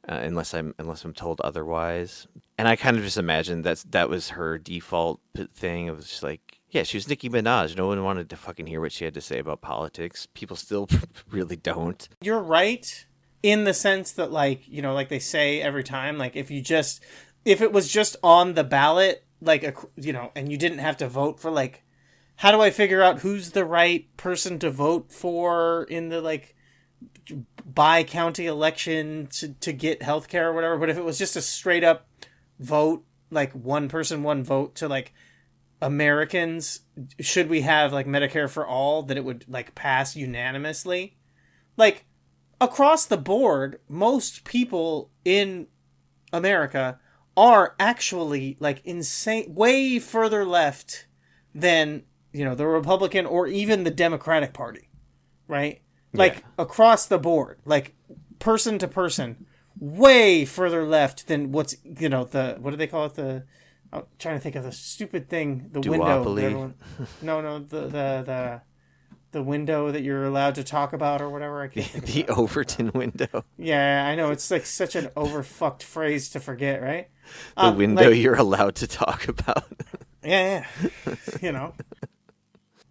unless I'm told otherwise. And I kind of just imagined that was her default thing. It was just like, yeah, she was Nicki Minaj. No one wanted to fucking hear what she had to say about politics. People still really don't. You're right in the sense that, like, like they say every time, like if it was just on the ballot, like, and you didn't have to vote for, like, how do I figure out who's the right person to vote for in the, like, by-county election to get healthcare or whatever? But if it was just a straight-up vote, like, one person, one vote to, like, Americans, should we have like Medicare for all, that it would like pass unanimously? Like, across the board, most people in America are actually like insane, way further left than, the Republican or even the Democratic Party, right? Like across the board, like person to person, way further left than what's, what do they call it? I'm trying to think of the stupid thing. The Duopoly. window. The window that you're allowed to talk about or whatever. I can't think the Overton window. Yeah, I know. It's like such an overfucked phrase to forget, right? The window you're allowed to talk about. Yeah.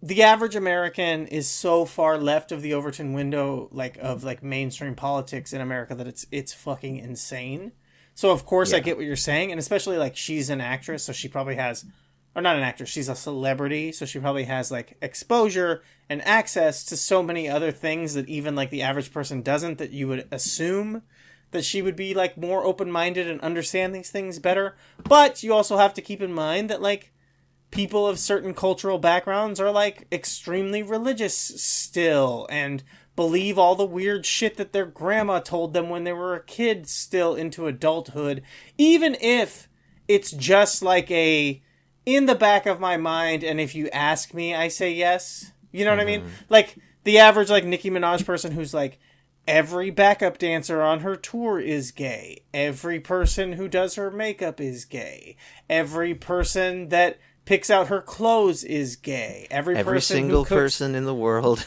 The average American is so far left of the Overton window, like of like mainstream politics in America, that it's fucking insane. So, of course, I get what you're saying, and especially, like, she's an actress, so she probably has, or not an actress, she's a celebrity, so she probably has, like, exposure and access to so many other things that even, like, the average person doesn't, that you would assume that she would be, like, more open-minded and understand these things better. But you also have to keep in mind that, like, people of certain cultural backgrounds are, like, extremely religious still, and believe all the weird shit that their grandma told them when they were a kid still into adulthood, even if it's just like a in the back of my mind, and if you ask me, I say yes. You know what I mean? Like, the average like Nicki Minaj person who's like, every backup dancer on her tour is gay. Every person who does her makeup is gay. Every person that picks out her clothes is gay. Every single person in the world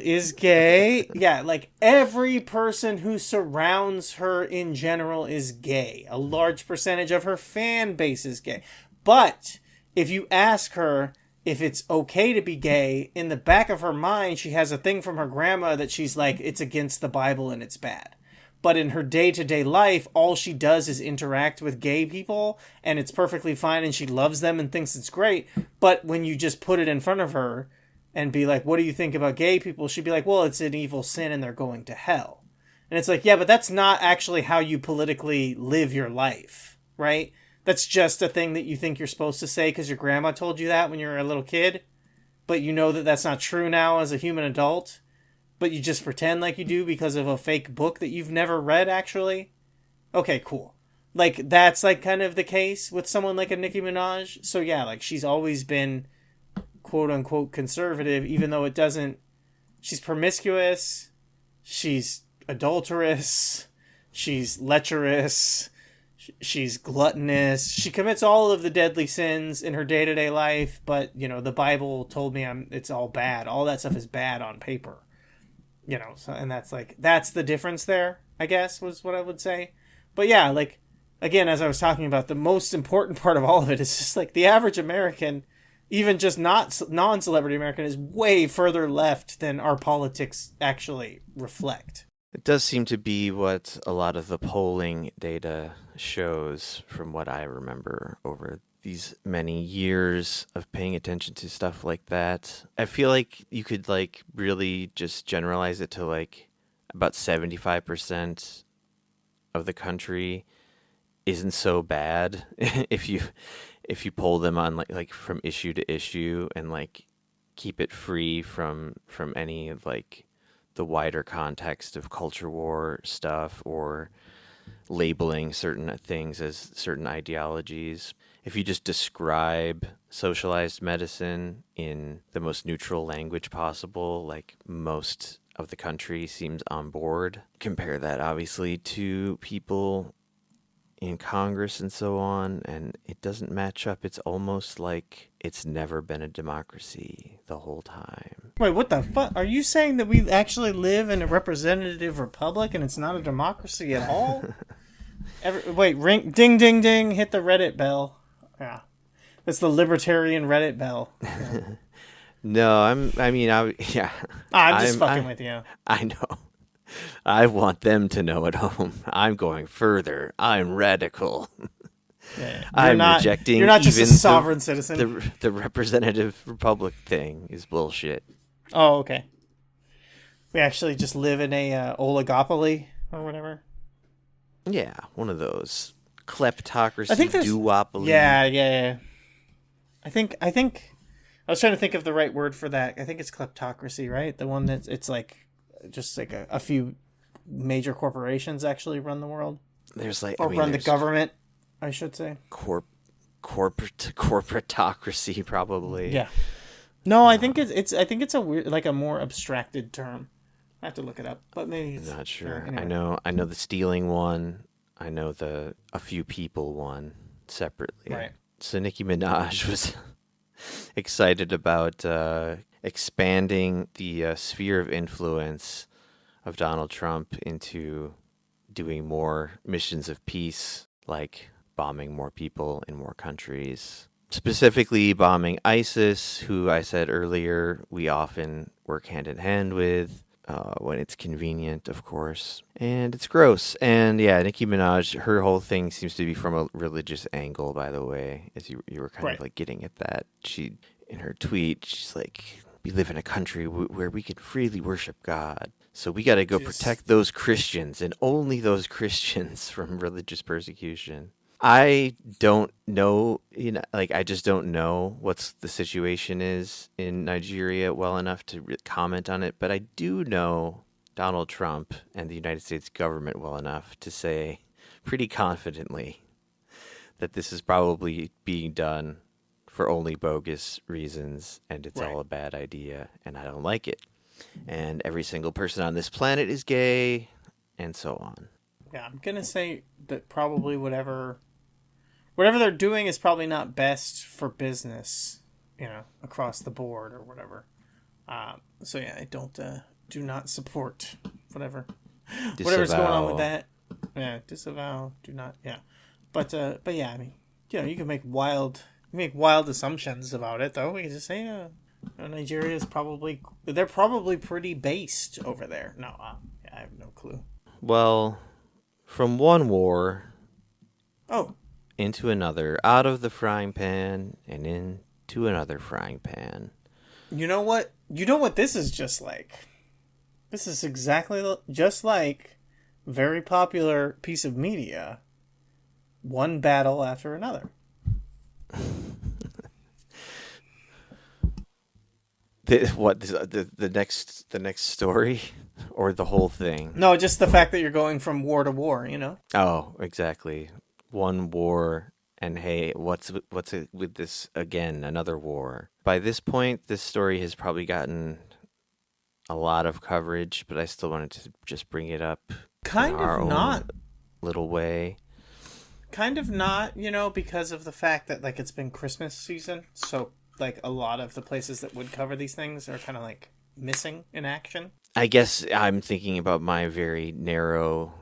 is gay. Yeah, like every person who surrounds her in general is gay. A large percentage of her fan base is gay. But if you ask her if it's okay to be gay, in the back of her mind, she has a thing from her grandma that she's like, it's against the Bible and it's bad. But in her day-to-day life, all she does is interact with gay people, and it's perfectly fine, and she loves them and thinks it's great. But when you just put it in front of her and be like, what do you think about gay people? She'd be like, well, it's an evil sin and they're going to hell. And it's like, yeah, but that's not actually how you politically live your life, right? That's just a thing that you think you're supposed to say because your grandma told you that when you were a little kid, but you know that that's not true now as a human adult, but you just pretend like you do because of a fake book that you've never read, actually. Okay, cool. Like, that's, like, kind of the case with someone like a Nicki Minaj. So, yeah, like, she's always been quote-unquote conservative, even though it doesn't... She's promiscuous, she's adulterous, she's lecherous... She's gluttonous. She commits all of the deadly sins in her day-to-day life, but, you know, the Bible told me it's all bad. All that stuff is bad on paper. You know, so, and that's the difference there, I guess, was what I would say. But yeah, like, again, as I was talking about, the most important part of all of it is just, like, the average American, even just not non-celebrity American, is way further left than our politics actually reflect. It does seem to be what a lot of the polling data shows from what I remember over these many years of paying attention to stuff like that. I feel like you could like really just generalize it to like about 75% of the country isn't so bad if you poll them on like from issue to issue and like keep it free from any of like the wider context of culture war stuff or labeling certain things as certain ideologies. If you just describe socialized medicine in the most neutral language possible, like most of the country seems on board. Compare that obviously to people in Congress and so on, and it doesn't match up. It's almost like it's never been a democracy the whole time. Wait, what the fuck? Are you saying that we actually live in a representative republic and it's not a democracy at all? Wait, ring, ding, ding, ding, hit the Reddit bell. Yeah. That's the libertarian Reddit bell. Yeah. No, I'm just fucking with you. I know. I want them to know at home. I'm going further. I'm radical. Yeah. Rejecting. You're not just a sovereign citizen. The representative republic thing is bullshit. Oh, okay. We actually just live in a oligopoly or whatever. Yeah, one of those kleptocracy duopoly. Yeah. I think I was trying to think of the right word for that. I think it's kleptocracy, right? The one that's it's like just like a few major corporations actually run the world. There's like run the government, I should say. Corporatocracy probably. Yeah. No, I think it's a weird, like a more abstracted term. I have to look it up, but maybe I'm not sure. Anyway. I know the stealing one. I know the a few people one separately. Right. So Nicki Minaj was excited about expanding the sphere of influence of Donald Trump into doing more missions of peace, like bombing more people in more countries. Specifically bombing ISIS, who I said earlier we often work hand in hand with. When it's convenient, of course. And it's gross. And yeah, Nicki Minaj, her whole thing seems to be from a religious angle, by the way, as you were kind of like getting at that. She, in her tweet, she's like, we live in a country where we can freely worship God. So we got to go protect those Christians and only those Christians from religious persecution. I don't know, I just don't know what the situation is in Nigeria well enough to comment on it. But I do know Donald Trump and the United States government well enough to say pretty confidently that this is probably being done for only bogus reasons and it's all a bad idea and I don't like it. and every single person on this planet is gay, and so on. Yeah, I'm gonna say that probably whatever they're doing is probably not best for business, across the board or whatever. So yeah, I do not support whatever's going on with that. Yeah, disavow, do not. Yeah, but yeah, I mean, you can make wild assumptions about it though. We can just say, Nigeria is probably pretty based over there. No, I have no clue. Well, from one war into another, out of the frying pan and into another frying pan. You know what this is just like? This is exactly just like very popular piece of media, one battle after another. The next story, or the whole thing? No, just the fact that you're going from war to war. Oh, exactly. One war, and hey, what's it with this again? Another war. By this point, this story has probably gotten a lot of coverage, but I still wanted to just bring it up. Kind in our of not. Own little way. Kind of not, because of the fact that it's been Christmas season, so a lot of the places that would cover these things are kind of missing in action. I guess I'm thinking about my very narrow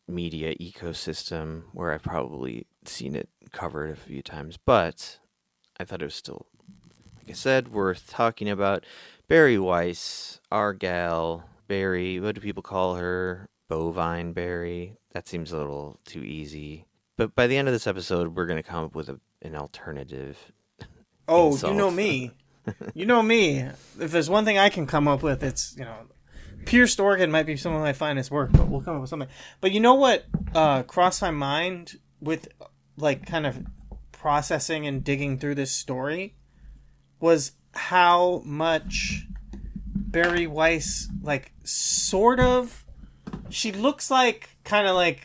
media ecosystem where I've probably seen it covered a few times, but I thought it was still, like I said, worth talking about. Bari Weiss, our gal, Bari, what do people call her? Bovine Bari. That seems a little too easy. But by the end of this episode, we're going to come up with an alternative. Oh, insult. You know me. You know me. If there's one thing I can come up with, it's, pierced organ might be some of my finest work, but we'll come up with something. But you know what crossed my mind with, kind of processing and digging through this story was how much Bari Weiss, sort of, she looks kind of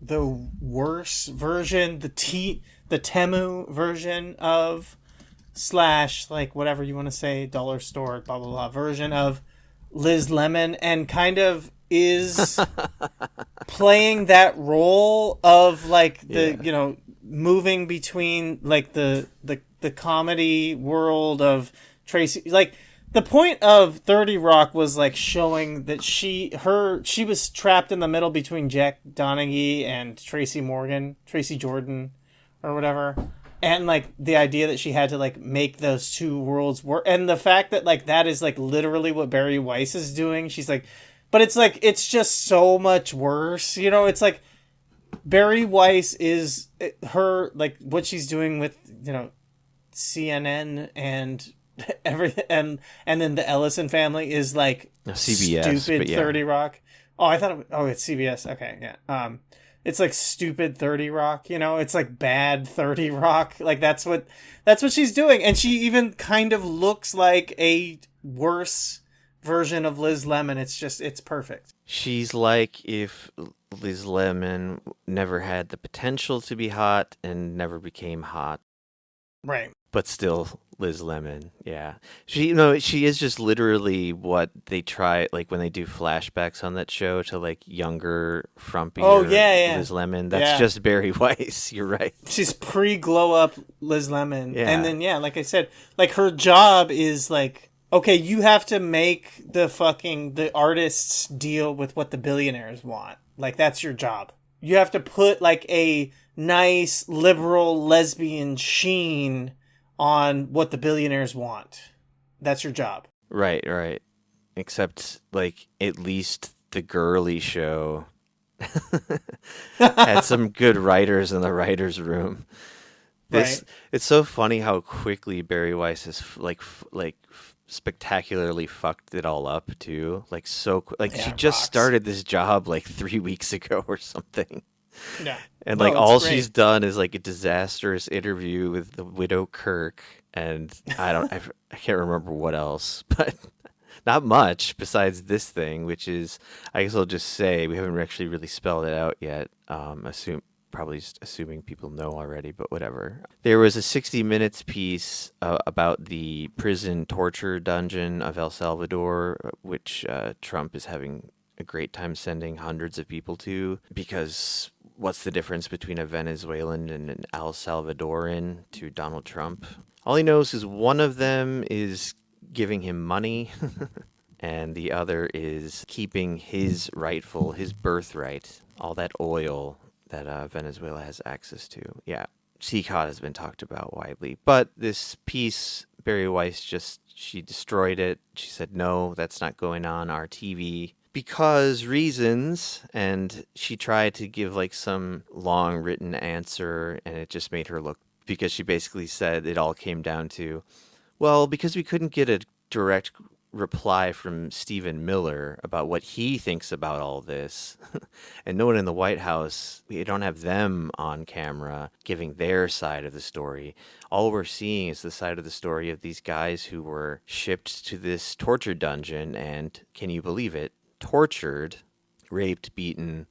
the worse version, the Temu version of / whatever you want to say, dollar store, blah, blah, blah, version of Liz Lemon, and kind of is playing that role of moving between the comedy world of Tracy. The point of 30 Rock was showing that she was trapped in the middle between Jack Donaghy and Tracy Jordan or whatever. And the idea that she had to make those two worlds work, and the fact that that is literally what Bari Weiss is doing. She's but it's just so much worse. It's Bari Weiss is her what she's doing with CNN and everything, and then the Ellison family is CBS, stupid yeah. 30 Rock. Oh, I thought it's CBS. Okay, yeah. It's stupid 30 Rock, it's bad 30 Rock. That's what she's doing. And she even kind of looks like a worse version of Liz Lemon. It's perfect. She's like if Liz Lemon never had the potential to be hot and never became hot. Right. But still Liz Lemon. Yeah. She is just literally what they try when they do flashbacks on that show to younger, frumpier Liz Lemon. That's just Bari Weiss. You're right. She's pre-glow up Liz Lemon. Yeah. And then like I said, her job is okay, you have to make the artists deal with what the billionaires want. That's your job. You have to put a nice liberal lesbian sheen on what the billionaires want. That's your job. Right. Except at least the girly show had some good writers in the writers' room. It's so funny how quickly Bari Weiss has spectacularly fucked it all up too. She just started this job 3 weeks ago or something. Yeah. And all she's done is a disastrous interview with the widow Kirk, and I can't remember what else, but not much besides this thing, which is, I guess I'll just say, we haven't actually really spelled it out yet. probably just assuming people know already, but whatever. There was a 60 Minutes piece about the prison torture dungeon of El Salvador, which Trump is having a great time sending hundreds of people to, because what's the difference between a Venezuelan and an El Salvadoran to Donald Trump? All he knows is one of them is giving him money and the other is keeping his birthright, all that oil that Venezuela has access to. Yeah, jihad has been talked about widely. But this piece, Bari Weiss she destroyed it. She said, no, that's not going on our TV because reasons. And she tried to give like some long written answer, and it just made her look, because she basically said it all came down to, well, because we couldn't get a direct reply from Stephen Miller about what he thinks about all this, and no one in the White House, we don't have them on camera giving their side of the story. All we're seeing is the side of the story of these guys who were shipped to this torture dungeon and, can you believe it, tortured, raped, beaten,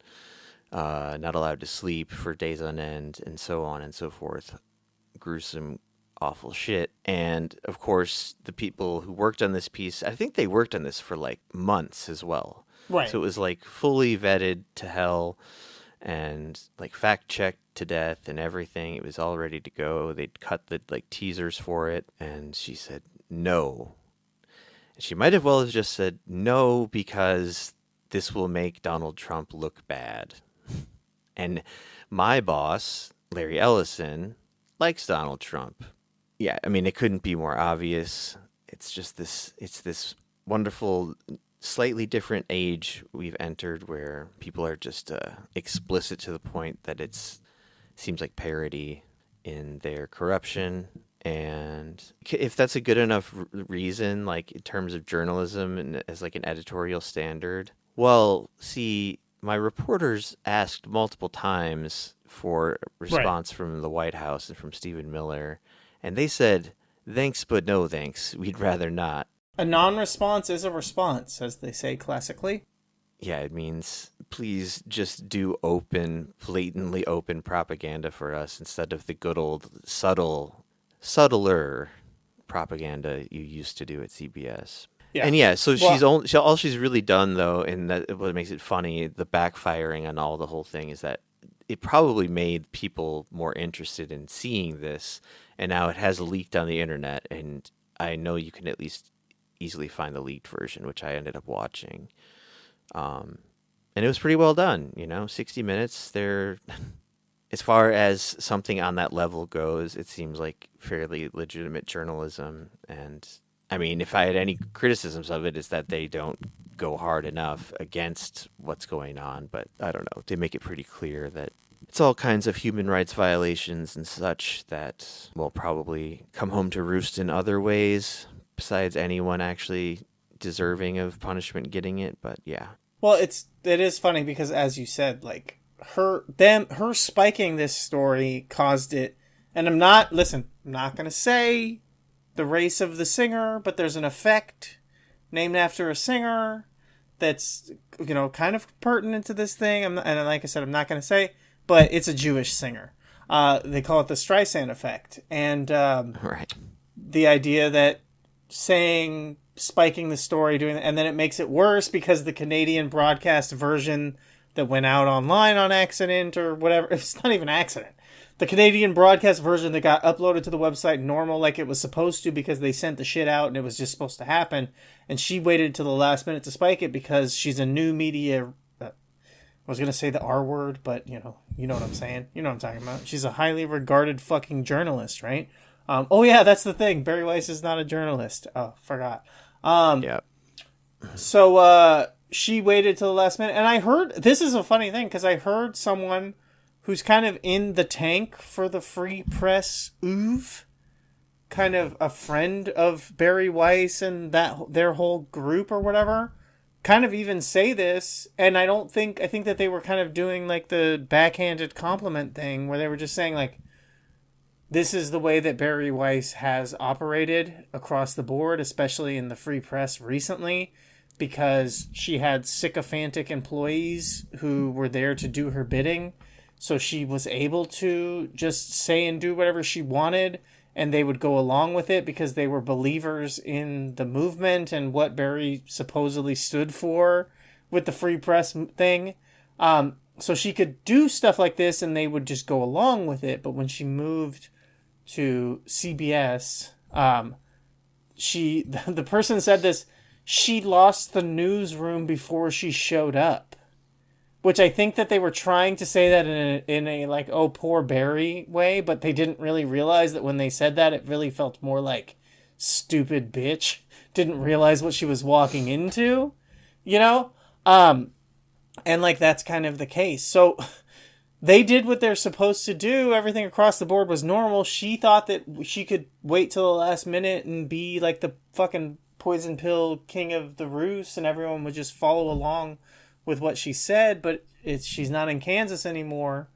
not allowed to sleep for days on end, and so on and so forth. Gruesome, awful shit. And of course, the people who worked on this piece, I think they worked on this for like months as well. Right. So it was like fully vetted to hell and like fact checked to death and everything. It was all ready to go. They'd cut the like teasers for it, and she said no. And she might have well have just said no because this will make Donald Trump look bad. And my boss, Larry Ellison, likes Donald Trump. Yeah, I mean, it couldn't be more obvious. It's just this wonderful, slightly different age we've entered where people are just explicit to the point that seems like parody in their corruption. And if that's a good enough reason, like in terms of journalism and as like an editorial standard, well, see, my reporters asked multiple times for response from the White House and from Stephen Miller, and they said, thanks, but no thanks. We'd rather not. A non-response is a response, as they say classically. Yeah, it means please just do blatantly open propaganda for us instead of the good old subtler propaganda you used to do at CBS. Yeah. And yeah, so all she's really done though, and that what makes it funny, the backfiring on all the whole thing is that it probably made people more interested in seeing this, and now it has leaked on the internet, and I know you can at least easily find the leaked version, which I ended up watching. And it was pretty well done, 60 Minutes. They're, as far as something on that level goes, it seems like fairly legitimate journalism. And I mean, if I had any criticisms of it, is that they don't go hard enough against what's going on. But I don't know. They make it pretty clear that it's all kinds of human rights violations and such that will probably come home to roost in other ways besides anyone actually deserving of punishment getting it. But yeah. Well, it is funny because, as you said, like her spiking this story caused it. And I'm not going to say the race of the singer, but there's an effect named after a singer that's, kind of pertinent to this thing. And like I said, I'm not going to say, but it's a Jewish singer. They call it the Streisand effect. And right. The idea that spiking the story, and then it makes it worse because the Canadian broadcast version that went out online on accident or whatever, it's not even accident. The Canadian broadcast version that got uploaded to the website normal like it was supposed to because they sent the shit out and it was just supposed to happen. And she waited till the last minute to spike it because she's a new media... I was going to say the R word, but you know what I'm saying. You know what I'm talking about. She's a highly regarded fucking journalist, right? Oh yeah, that's the thing. Bari Weiss is not a journalist. Oh, forgot. Yeah. So she waited till the last minute. And I heard... This is a funny thing because I heard someone who's kind of in the tank for the free press oeuvre, kind of a friend of Bari Weiss and their whole group or whatever, kind of even say this. And I think that they were kind of doing like the backhanded compliment thing where they were just saying like, this is the way that Bari Weiss has operated across the board, especially in the free press recently, because she had sycophantic employees who were there to do her bidding. so she was able to just say and do whatever she wanted, and they would go along with it because they were believers in the movement and what Bari supposedly stood for with the free press thing. So she could do stuff like this and they would just go along with it. But when she moved to CBS, the person said this, she lost the newsroom before she showed up. Which I think that they were trying to say that in a like, oh, poor Bari way, but they didn't really realize that when they said that, it really felt more like stupid bitch. Didn't realize what she was walking into, you know? And like, that's kind of the case. So they did what they're supposed to do. Everything across the board was normal. She thought that she could wait till the last minute and be like the fucking poison pill king of the roost and everyone would just follow along with what she said, but she's not in Kansas anymore,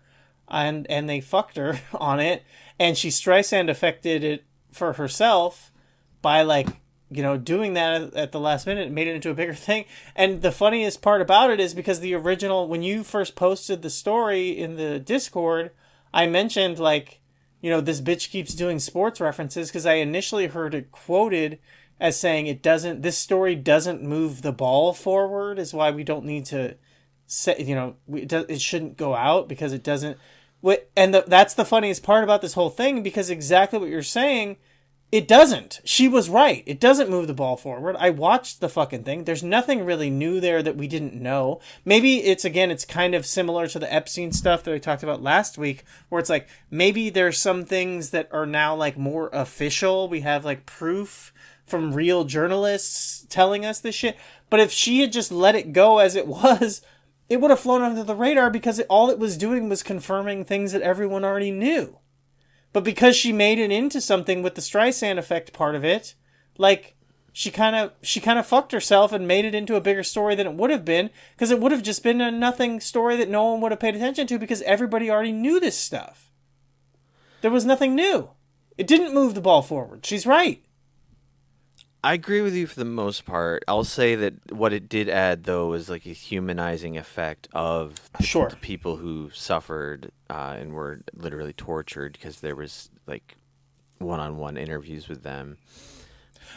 and they fucked her on it, and she Streisand affected it for herself by like, you know, doing that at the last minute, made it into a bigger thing. And the funniest part about it is because the original, when you first posted the story in the Discord, I mentioned like, you know, this bitch keeps doing sports references because I initially heard it quoted as saying this story doesn't move the ball forward, is why we don't need to say, you know, it shouldn't go out because it doesn't. And that's the funniest part about this whole thing, because exactly what you're saying, it doesn't. She was right. It doesn't move the ball forward. I watched the fucking thing. There's nothing really new there that we didn't know. Maybe it's kind of similar to the Epstein stuff that we talked about last week, where it's like, maybe there's some things that are now like more official. We have like proof from real journalists telling us this shit. But if she had just let it go as it was, it would have flown under the radar because all it was doing was confirming things that everyone already knew. But because she made it into something with the Streisand effect part of it, like she kind of fucked herself and made it into a bigger story than it would have been, because it would have just been a nothing story that no one would have paid attention to because everybody already knew this stuff. There was nothing new. It didn't move the ball forward. She's right. I agree with you for the most part. I'll say that what it did add, though, was like a humanizing effect of the people who suffered and were literally tortured, because there was like one-on-one interviews with them.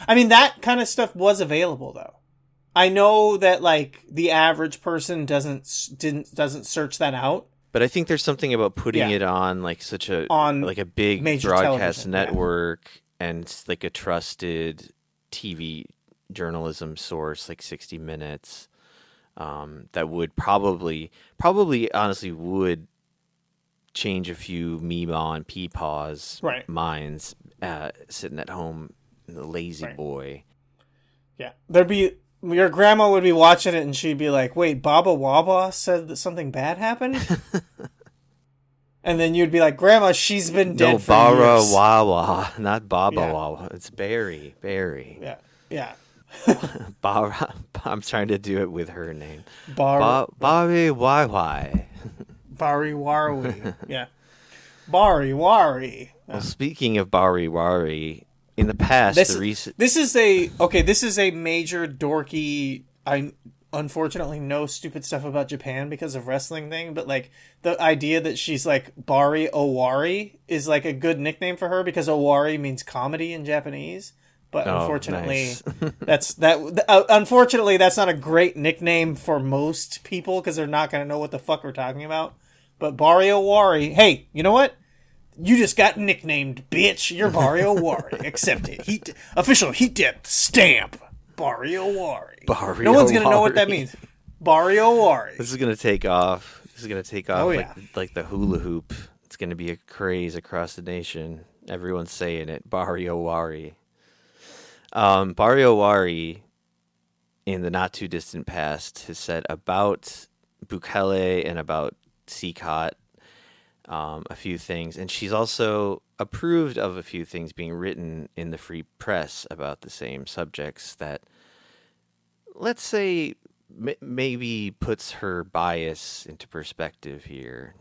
I mean, that kind of stuff was available, though. I know that like the average person doesn't search that out. But I think there's something about putting it on like such a big broadcast network and like a trusted TV journalism source like 60 Minutes that would probably honestly would change a few Meemaw and Peepaw's minds sitting at home, the lazy boy. Yeah, your grandma would be watching it and she'd be like, wait, Baba Waba said that something bad happened? And then you'd be like, Grandma, she's been dead for years. No, Bara Wawa, not Baba Wawa. It's Bari. Yeah. Bara. I'm trying to do it with her name. Bari Owari. Bari Owari. Yeah. Bari Owari. Yeah. Well, speaking of Bari Owari, in the past, this is a major dorky. I unfortunately know stupid stuff about Japan because of wrestling thing, but like the idea that she's like Bari Owari is like a good nickname for her because Owari means comedy in Japanese. But unfortunately, nice. Unfortunately, that's not a great nickname for most people because they're not going to know what the fuck we're talking about. But Bari Owari, hey, you know what? You just got nicknamed, bitch. You're Bari Owari. Accept it. Official heat dip stamp. Bari Owari. No one's going to know what that means. Bari Owari. This is going to take off. Like the hula hoop. It's going to be a craze across the nation. Everyone's saying it. Bari Owari. Bari Owari, in the not too distant past, has said about Bukele and about CCOT a few things, and she's also approved of a few things being written in the free press about the same subjects that, let's say, maybe puts her bias into perspective here,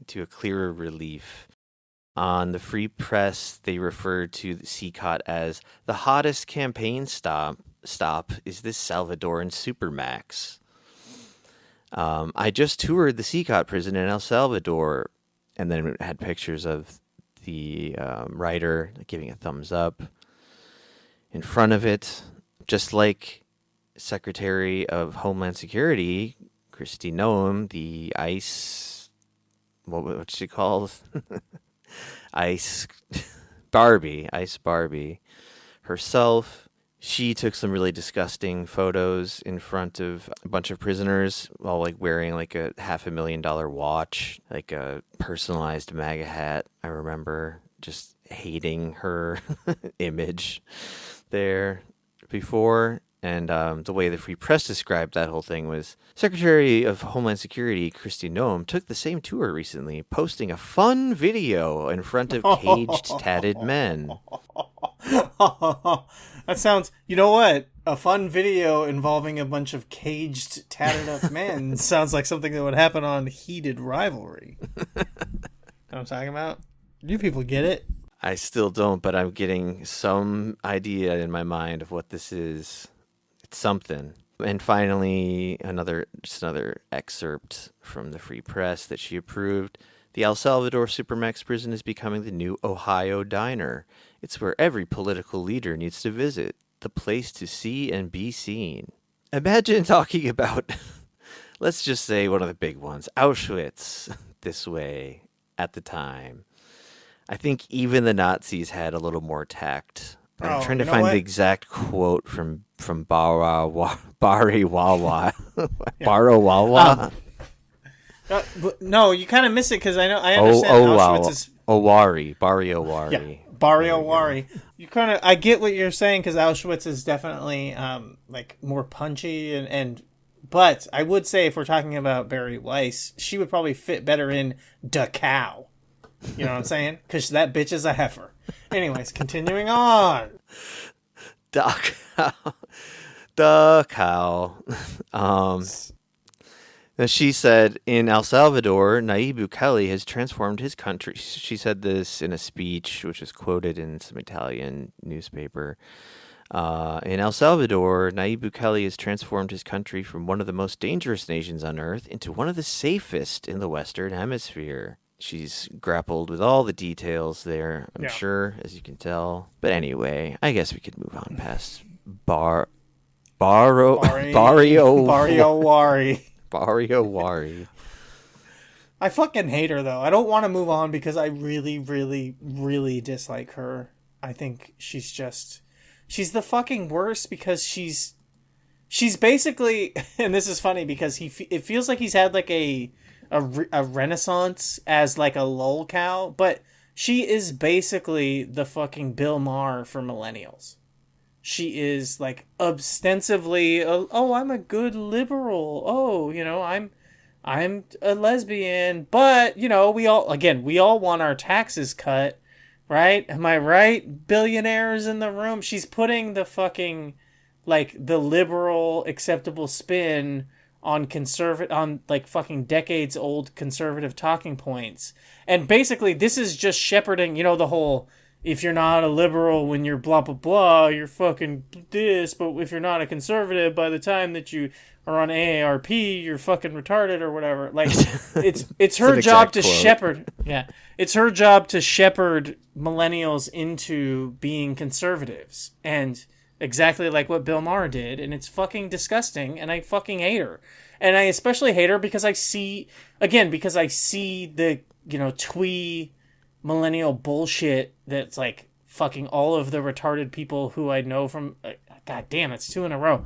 to a clearer relief. On the free press, they refer to the CCOT as the hottest campaign stop is this Salvadoran supermax. I just toured the CCOT prison in El Salvador, and then it had pictures of the writer giving a thumbs up in front of it, just like Secretary of Homeland Security Kristi Noem, the ICE, what's she called? ICE Barbie herself. She took some really disgusting photos in front of a bunch of prisoners while like wearing like a $500,000 watch, like a personalized MAGA hat. I remember just hating her image there before. And the way the Free Press described that whole thing was Secretary of Homeland Security Kristi Noem took the same tour recently, posting a fun video in front of caged, tatted men. That sounds, you know what? A fun video involving a bunch of caged, tatted up men sounds like something that would happen on Heated Rivalry. Know what I'm talking about? You people get it. I still don't, but I'm getting some idea in my mind of what this is. It's something. And finally, another excerpt from the Free Press that she approved. The El Salvador Supermax prison is becoming the new Ohio Diner. It's where every political leader needs to visit. The place to see and be seen. Imagine talking about, let's just say one of the big ones, Auschwitz, this way at the time. I think even the Nazis had a little more tact. I'm trying to find the exact quote from Bari Owari. Bari Owari. No, you kind of miss it because I understand Auschwitz is Bari Owari. Yeah, Bari Owari. I get what you're saying because Auschwitz is definitely like more punchy but I would say if we're talking about Bari Weiss, she would probably fit better in Dachau. You know what I'm saying? Because that bitch is a heifer. Anyways, continuing on. Dachau. She said, in El Salvador, Nayib Bukele has transformed his country. She said this in a speech, which is quoted in some Italian newspaper. In El Salvador, Nayib Bukele has transformed his country from one of the most dangerous nations on earth into one of the safest in the Western Hemisphere. She's grappled with all the details there, I'm sure, as you can tell. But anyway, I guess we could move on past Bari Owari. Bari Owari. I fucking hate her, though. I don't want to move on because I really, really, really dislike her. I think she's the fucking worst because she's basically, and this is funny because it feels like he's had like a renaissance as like a lolcow, but she is basically the fucking Bill Maher for millennials. She is like ostensibly, I'm a good liberal. Oh, I'm a lesbian, but we all want our taxes cut, right? Am I right? Billionaires in the room. She's putting the fucking like the liberal acceptable spin on like fucking decades old conservative talking points. And basically this is just shepherding, the whole, if you're not a liberal when you're blah, blah, blah, you're fucking this, but if you're not a conservative by the time that you are on AARP, you're fucking retarded or whatever. Like, it's her job to shepherd. Yeah. It's her job to shepherd millennials into being conservatives. And exactly like what Bill Maher did. And it's fucking disgusting. And I fucking hate her. And I especially hate her because I see the, twee millennial bullshit that's like fucking all of the retarded people who I know from god damn, it's 2 in a row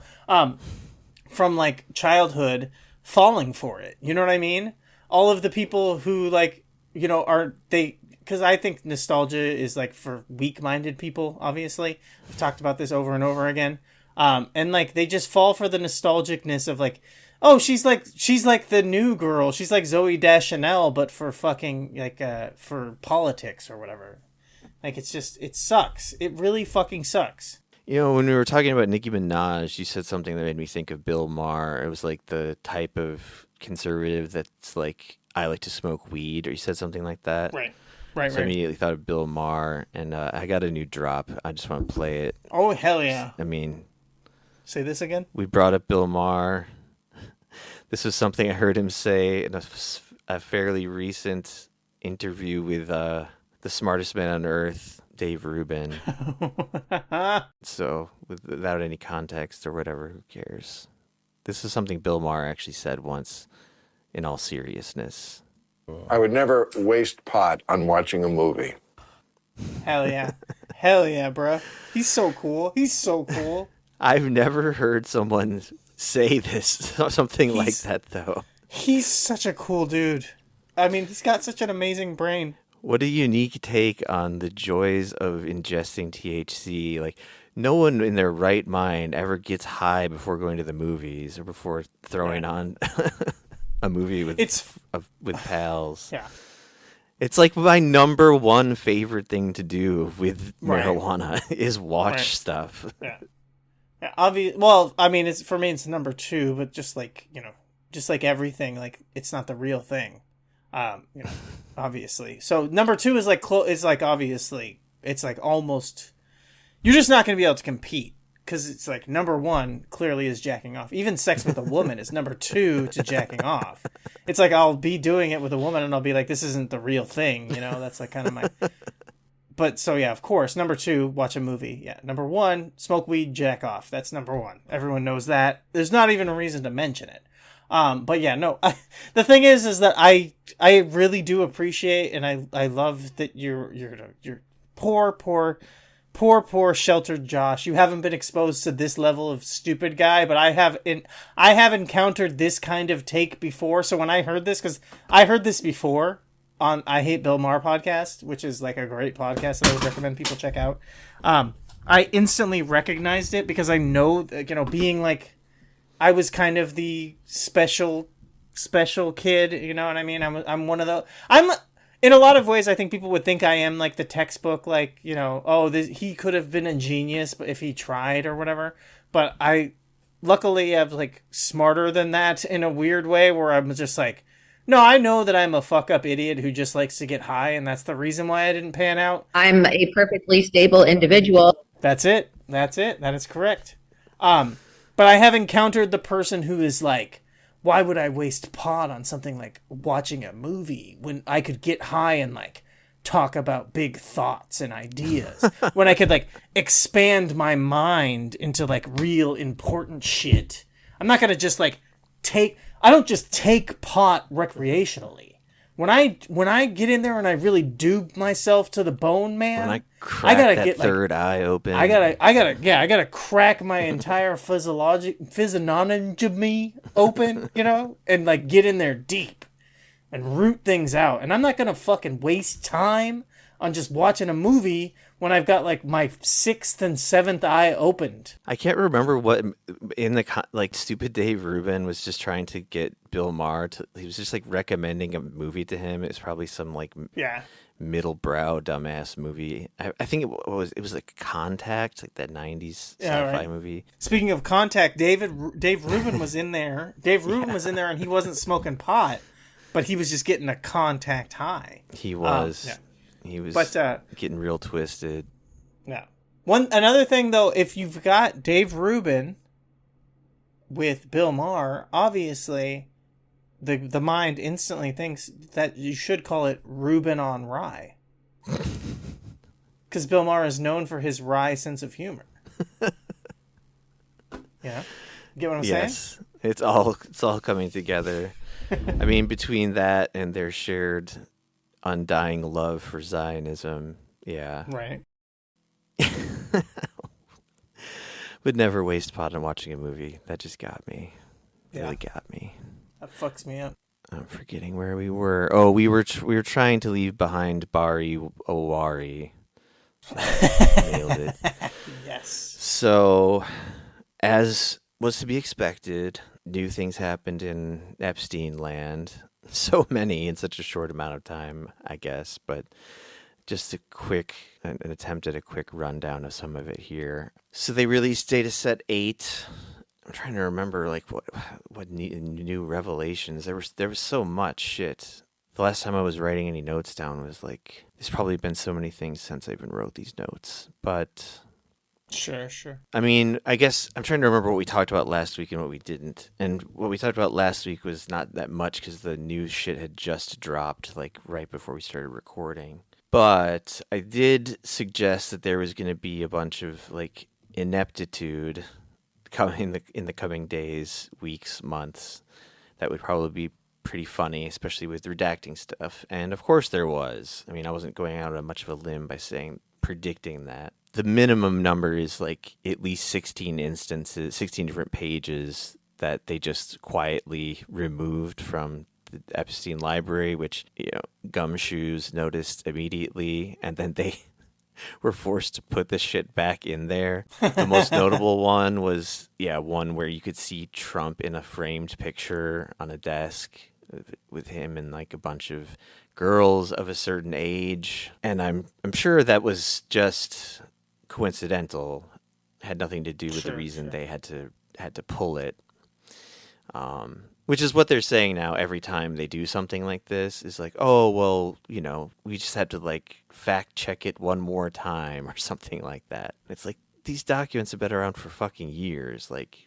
from like childhood falling for it. You know what I mean? All of the people who like because I think nostalgia is like for weak-minded people. Obviously, I've talked about this over and over again, and like they just fall for the nostalgicness of like, oh, she's like the new girl. She's like Zooey Deschanel, but for fucking like for politics or whatever. Like it sucks. It really fucking sucks. When we were talking about Nicki Minaj, you said something that made me think of Bill Maher. It was like the type of conservative that's like, I like to smoke weed, or you said something like that. Right. I immediately thought of Bill Maher, and I got a new drop. I just want to play it. Oh, hell yeah. I mean, say this again? We brought up Bill Maher. This was something I heard him say in a fairly recent interview with the smartest man on earth, Dave Rubin. So, without any context or whatever, who cares? This is something Bill Maher actually said once, in all seriousness. I would never waste pot on watching a movie. Hell yeah. Hell yeah, bro. He's so cool. He's so cool. I've never heard someone say this, something like that, though. He's such a cool dude. I mean, he's got such an amazing brain. What a unique take on the joys of ingesting THC. Like, no one in their right mind ever gets high before going to the movies or before throwing on a movie with pals. Yeah. It's like my number one favorite thing to do with marijuana is watch stuff. Yeah. Yeah, well, I mean, for me, it's number 2, but just like everything, like it's not the real thing, obviously. So number 2 is obviously, it's like almost, you're just not going to be able to compete because it's like number 1 clearly is jacking off. Even sex with a woman is number 2 to jacking off. It's like I'll be doing it with a woman and I'll be like, this isn't the real thing, that's like kind of my... But so yeah, of course, number 2, watch a movie. Yeah, number 1, smoke weed, jack off. That's number 1. Everyone knows that. There's not even a reason to mention it. But yeah, no. The thing is that I really do appreciate and I love that you're poor sheltered Josh. You haven't been exposed to this level of stupid guy, but I have encountered this kind of take before. So when I heard this, because I heard this before on I Hate Bill Maher podcast, which is like a great podcast that I would recommend people check out. I instantly recognized it because I know, being like, I was kind of the special kid, you know what I mean? I'm one of the, in a lot of ways, I think people would think I am like the textbook, like, he could have been a genius if he tried or whatever. But I luckily am like smarter than that in a weird way where I'm just like, no, I know that I'm a fuck up idiot who just likes to get high, and that's the reason why I didn't pan out. I'm a perfectly stable individual. That's it. That is correct. But I have encountered the person who is like, why would I waste pot on something like watching a movie when I could get high and like talk about big thoughts and ideas, when I could like expand my mind into like real important shit. I'm not going to just like I don't just take pot recreationally. When I get in there and I really do myself to the bone, man, when I gotta get third eye open. I gotta crack my entire physiognomy open, and like get in there deep and root things out. And I'm not gonna fucking waste time on just watching a movie when I've got like my 6th and 7th eye opened. I can't remember what in the stupid Dave Rubin was just trying to get Bill Maher to. He was just like recommending a movie to him. It's probably some like middle brow dumbass movie. I think it was like Contact, like that 90s sci-fi movie. Speaking of Contact, Dave Rubin was in there. Dave Rubin was in there and he wasn't smoking pot, but he was just getting a contact high. He was. He was getting real twisted. Yeah. Another thing, though, if you've got Dave Rubin with Bill Maher, obviously the mind instantly thinks that you should call it Rubin on Rye. Because Bill Maher is known for his wry sense of humor. Yeah. Get what I'm saying? Yes. It's all coming together. I mean, between that and their shared undying love for Zionism, yeah. Right. Would never waste pot on watching a movie. That just got me. Really got me. That fucks me up. I'm forgetting where we were. Oh, we were trying to leave behind Bari Owari. Nailed it. Yes. So, as was to be expected, new things happened in Epstein land. So many in such a short amount of time, I guess, but just an attempt at a quick rundown of some of it here. So they released data set 8. I'm trying to remember like what new revelations. There was so much shit. The last time I was writing any notes down was like, there's probably been so many things since I even wrote these notes, but Sure. I mean, I guess I'm trying to remember what we talked about last week and what we didn't. And what we talked about last week was not that much because the news shit had just dropped, like, right before we started recording. But I did suggest that there was going to be a bunch of, like, ineptitude coming in the coming days, weeks, months. That would probably be pretty funny, especially with redacting stuff. And of course there was. I mean, I wasn't going out on much of a limb by predicting that. The minimum number is like at least 16 instances, 16 different pages that they just quietly removed from the Epstein library, which, Gumshoes noticed immediately, and then they were forced to put this shit back in there. The most notable one was, one where you could see Trump in a framed picture on a desk with him and like a bunch of girls of a certain age. And I'm sure that was just coincidental, had nothing to do with the reason they had to pull it. Which is what they're saying now every time they do something like this, is like, oh, well, we just have to like fact check it one more time or something like that. It's like, these documents have been around for fucking years. Like,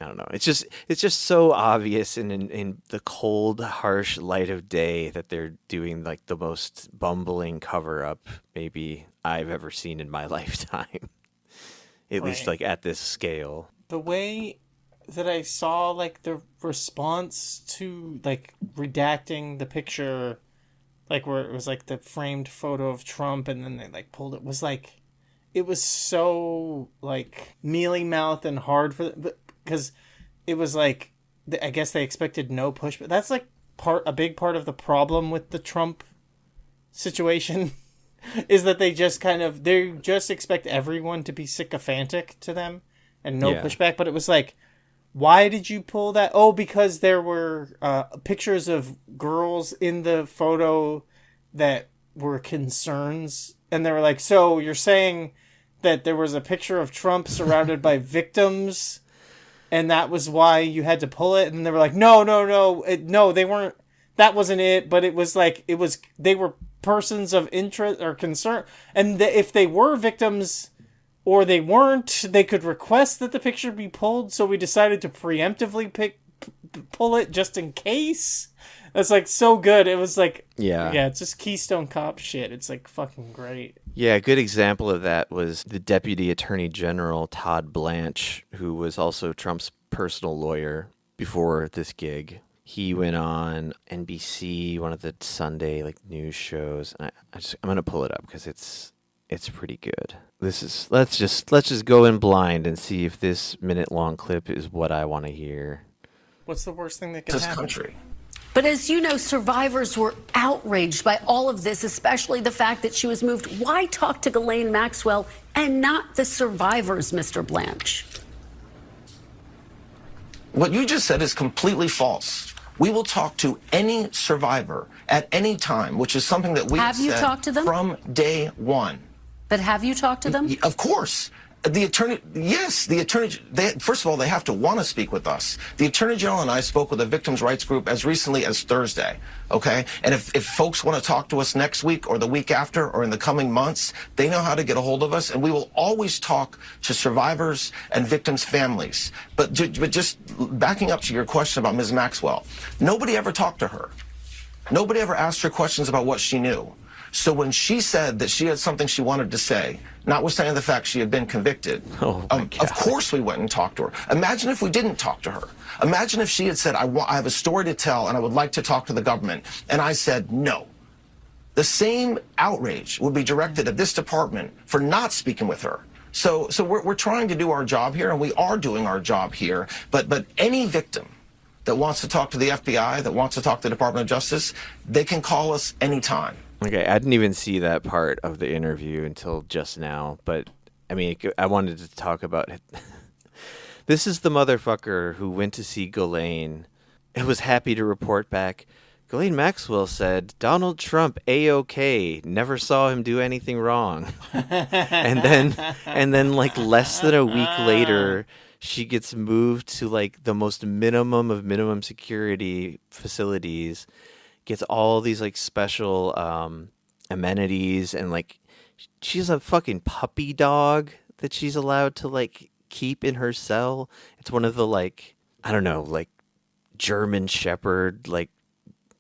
I don't know. It's just so obvious in the cold, harsh light of day that they're doing like the most bumbling cover up maybe I've ever seen in my lifetime. At least like at this scale. The way that I saw like the response to like redacting the picture, like where it was like the framed photo of Trump and then they like pulled it, was like, it was so like mealy mouth and hard because it was like, I guess they expected no pushback. That's like a big part of the problem with the Trump situation is that they just expect everyone to be sycophantic to them and no pushback. But it was like, why did you pull that? Oh, because there were pictures of girls in the photo that were concerns. And they were like, so you're saying that there was a picture of Trump surrounded by victims and that was why you had to pull it? And they were like, no, they weren't. That wasn't it. But it was like, they were persons of interest or concern. And if they were victims or they weren't, they could request that the picture be pulled. So we decided to preemptively pull it just in case. It's like so good. It was like, it's just Keystone Cop shit. It's like fucking great. Yeah, a good example of that was the Deputy Attorney General, Todd Blanche, who was also Trump's personal lawyer before this gig. He went on NBC, one of the Sunday like news shows. And I'm going to pull it up because it's pretty good. Let's just go in blind and see if this minute-long clip is what I want to hear. What's the worst thing that can happen? Country. But as you know, survivors were outraged by all of this, especially the fact that she was moved. Why talk to Ghislaine Maxwell and not the survivors, Mr. Blanche? What you just said is completely false. We will talk to any survivor at any time, which is something that we have you said talked to them from day one. But have you talked to them? Of course. The attorney, first of all, they have to want to speak with us. The Attorney General and I spoke with a victims' rights group as recently as Thursday, okay? And if folks want to talk to us next week or the week after or in the coming months, they know how to get a hold of us, and we will always talk to survivors and victims' families. But just backing up to your question about Ms. Maxwell, nobody ever talked to her. Nobody ever asked her questions about what she knew. So when she said that she had something she wanted to say, notwithstanding the fact she had been convicted, of course we went and talked to her. Imagine if we didn't talk to her. Imagine if she had said, I have a story to tell and I would like to talk to the government. And I said, no. The same outrage would be directed at this department for not speaking with her. So we're trying to do our job here, and we are doing our job here. But any victim that wants to talk to the FBI, that wants to talk to the Department of Justice, they can call us anytime. Okay, I didn't even see that part of the interview until just now, but I mean, I wanted to talk about it. This is the motherfucker who went to see Ghislaine and was happy to report back. Ghislaine Maxwell said, Donald Trump, A-OK, never saw him do anything wrong. and then like less than a week later, she gets moved to like the most minimum of minimum security facilities, gets all these like special amenities, and like she's a fucking puppy dog that she's allowed to like keep in her cell. It's one of the like, I don't know, like German Shepherd, like,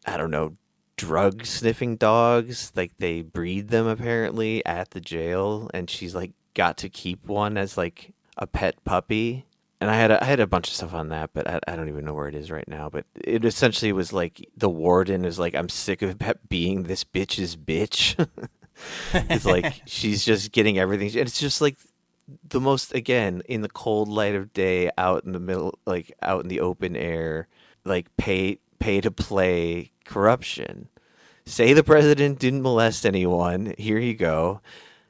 I don't know, drug sniffing dogs. Like they breed them apparently at the jail, and she's like got to keep one as like a pet puppy. And I had a bunch of stuff on that, but I don't even know where it is right now. But it essentially was like the warden is like, I'm sick of being this bitch's bitch. It's like she's just getting everything. And it's just like the most, again, in the cold light of day, out in the middle, like out in the open air, like pay to play corruption. Say the president didn't molest anyone. Here you go.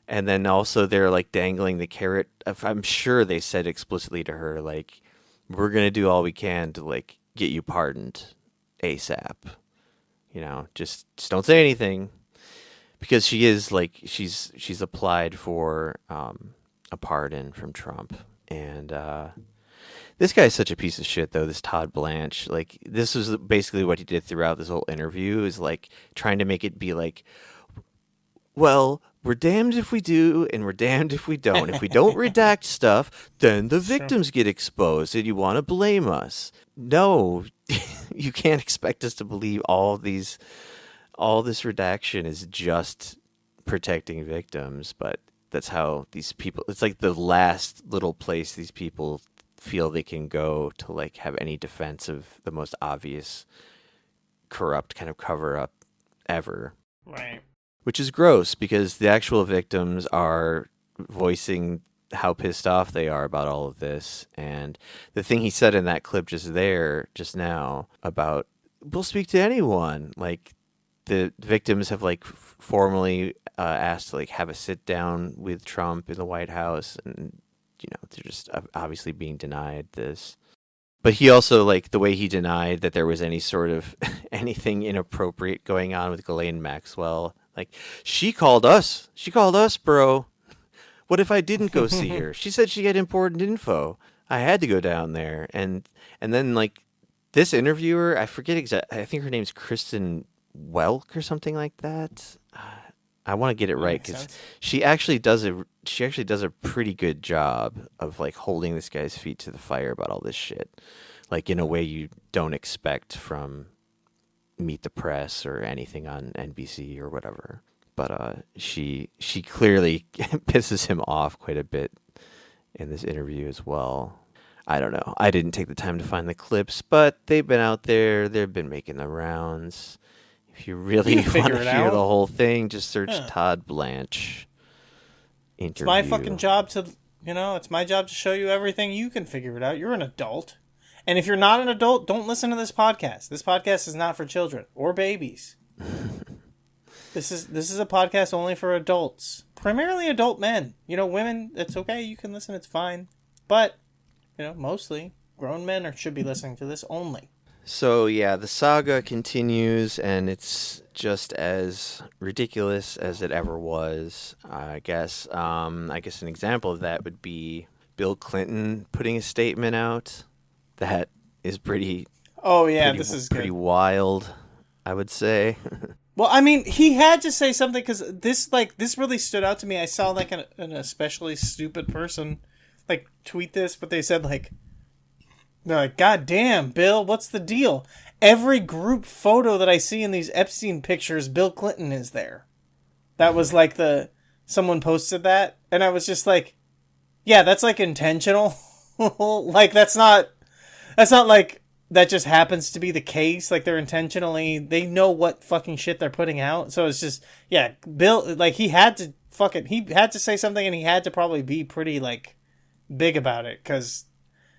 And then also they're like dangling the carrot. I'm sure they said explicitly to her, like, we're going to do all we can to like get you pardoned ASAP. You know, just don't say anything, because she is like, she's applied for a pardon from Trump. And this guy's such a piece of shit, though, this Todd Blanche. Like, this was basically what he did throughout this whole interview, is like trying to make it be like, well, we're damned if we do, and we're damned if we don't. If we don't redact stuff, then the victims get exposed, and you want to blame us. No, you can't expect us to believe all this redaction is just protecting victims, but that's how these people, it's like the last little place these people feel they can go to like have any defense of the most obvious corrupt kind of cover up ever. Right. Which is gross, because the actual victims are voicing how pissed off they are about all of this. And the thing he said in that clip just now about, we'll speak to anyone. Like, the victims have like formally asked to like have a sit down with Trump in the White House, and you know, they're just obviously being denied this. But he also, like, the way he denied that there was any sort of anything inappropriate going on with Ghislaine Maxwell. Like, she called us, bro. What if I didn't go see her? She said she had important info. I had to go down there. And then, like, this interviewer, I forget exactly, I think her name's Kristen Welk or something like that. I want to get it right, because she actually does a pretty good job of like holding this guy's feet to the fire about all this shit, like in a way you don't expect from Meet the Press or anything on NBC or whatever. But she clearly pisses him off quite a bit in this interview as well. I don't know. I didn't take the time to find the clips, but they've been out there. They've been making the rounds. If you really want to hear the whole thing, just search Todd Blanche interview. It's my fucking job to, it's my job to show you everything. You can figure it out. You're an adult. And if you're not an adult, don't listen to this podcast. This podcast is not for children or babies. This is a podcast only for adults. Primarily adult men. Women, it's okay. You can listen. It's fine. But, mostly grown men should be listening to this only. So, yeah, the saga continues, and it's just as ridiculous as it ever was, I guess. I guess an example of that would be Bill Clinton putting a statement out that is pretty... Oh, yeah, this is pretty wild, I would say. Well, I mean, he had to say something, because this really stood out to me. I saw, like, an especially stupid person, like, tweet this, but they said, like... They're like, God damn, Bill, what's the deal? Every group photo that I see in these Epstein pictures, Bill Clinton is there. That was like someone posted that, and I was just like, yeah, that's like intentional. Like, that's not like that just happens to be the case. Like, they know what fucking shit they're putting out. So it's just, yeah, Bill, like, he had to say something, and he had to probably be pretty, like, big about it, because...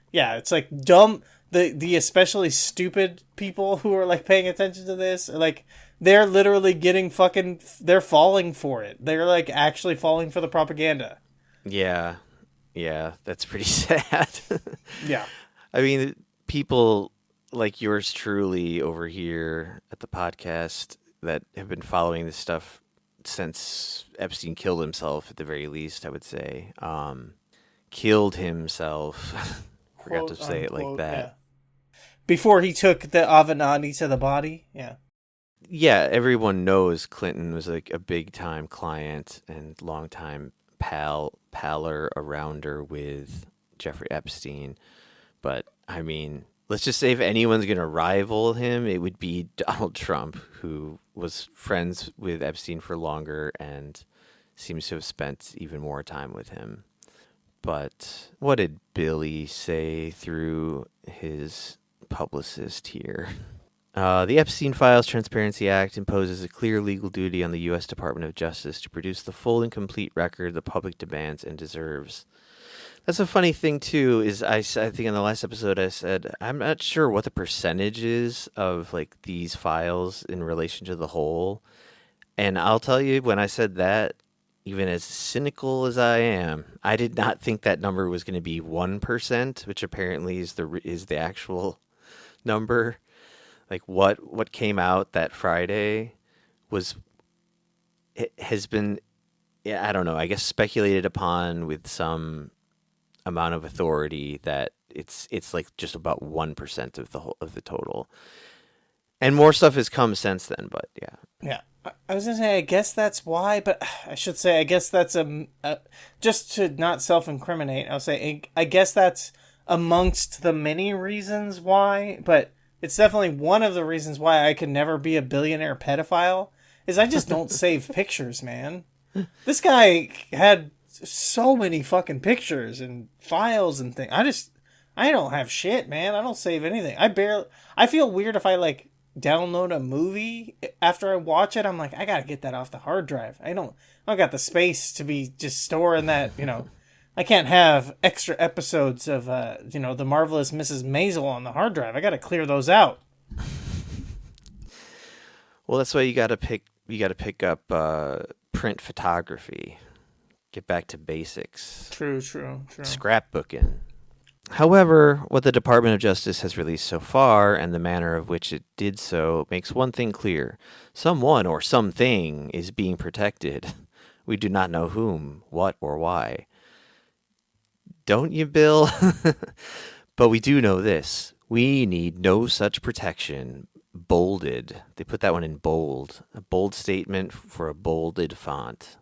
Yeah, it's like dumb. The especially stupid people who are like paying attention to this, like they're literally they're falling for it. They're like actually falling for the propaganda. Yeah, that's pretty sad. Yeah, I mean, people like yours truly over here at the podcast that have been following this stuff since Epstein killed himself, at the very least, I would say, killed himself. Forgot to say it like that. Yeah. Before he took the Avenatti to the body, yeah. Yeah, everyone knows Clinton was like a big time client and longtime pal pallor around her with Jeffrey Epstein. But, I mean, let's just say if anyone's going to rival him, it would be Donald Trump, who was friends with Epstein for longer and seems to have spent even more time with him. But what did Billy say through his publicist here? The Epstein Files Transparency Act imposes a clear legal duty on the U.S. Department of Justice to produce the full and complete record the public demands and deserves. That's a funny thing, too, is I think in the last episode I said, I'm not sure what the percentage is of like these files in relation to the whole. And I'll tell you, when I said that, even as cynical as I am, I did not think that number was going to be 1%, which apparently is the actual number. Like what came out that Friday has been, I don't know, I guess speculated upon with some amount of authority that it's like just about 1% of the total. And more stuff has come since then, but yeah. Yeah. I was going to say, I guess that's why, but I should say, I guess that's just to not self-incriminate, I'll say, I guess that's amongst the many reasons why, but it's definitely one of the reasons why I could never be a billionaire pedophile, is I just don't save pictures, man. This guy had so many fucking pictures and files and things. I don't have shit, man. I don't save anything. I feel weird if I like download a movie after I watch it. I'm like, I gotta get that off the hard drive. I don't got the space to be just storing that, I can't have extra episodes of, The Marvelous Mrs. Maisel on the hard drive. I got to clear those out. Well, that's why you got to pick up print photography. Get back to basics. True. Scrapbooking. However, what the Department of Justice has released so far and the manner of which it did so makes one thing clear. Someone or something is being protected. We do not know whom, what, or why. Don't you, Bill? But we do know this. We need no such protection. Bolded. They put that one in bold. A bold statement for a bolded font.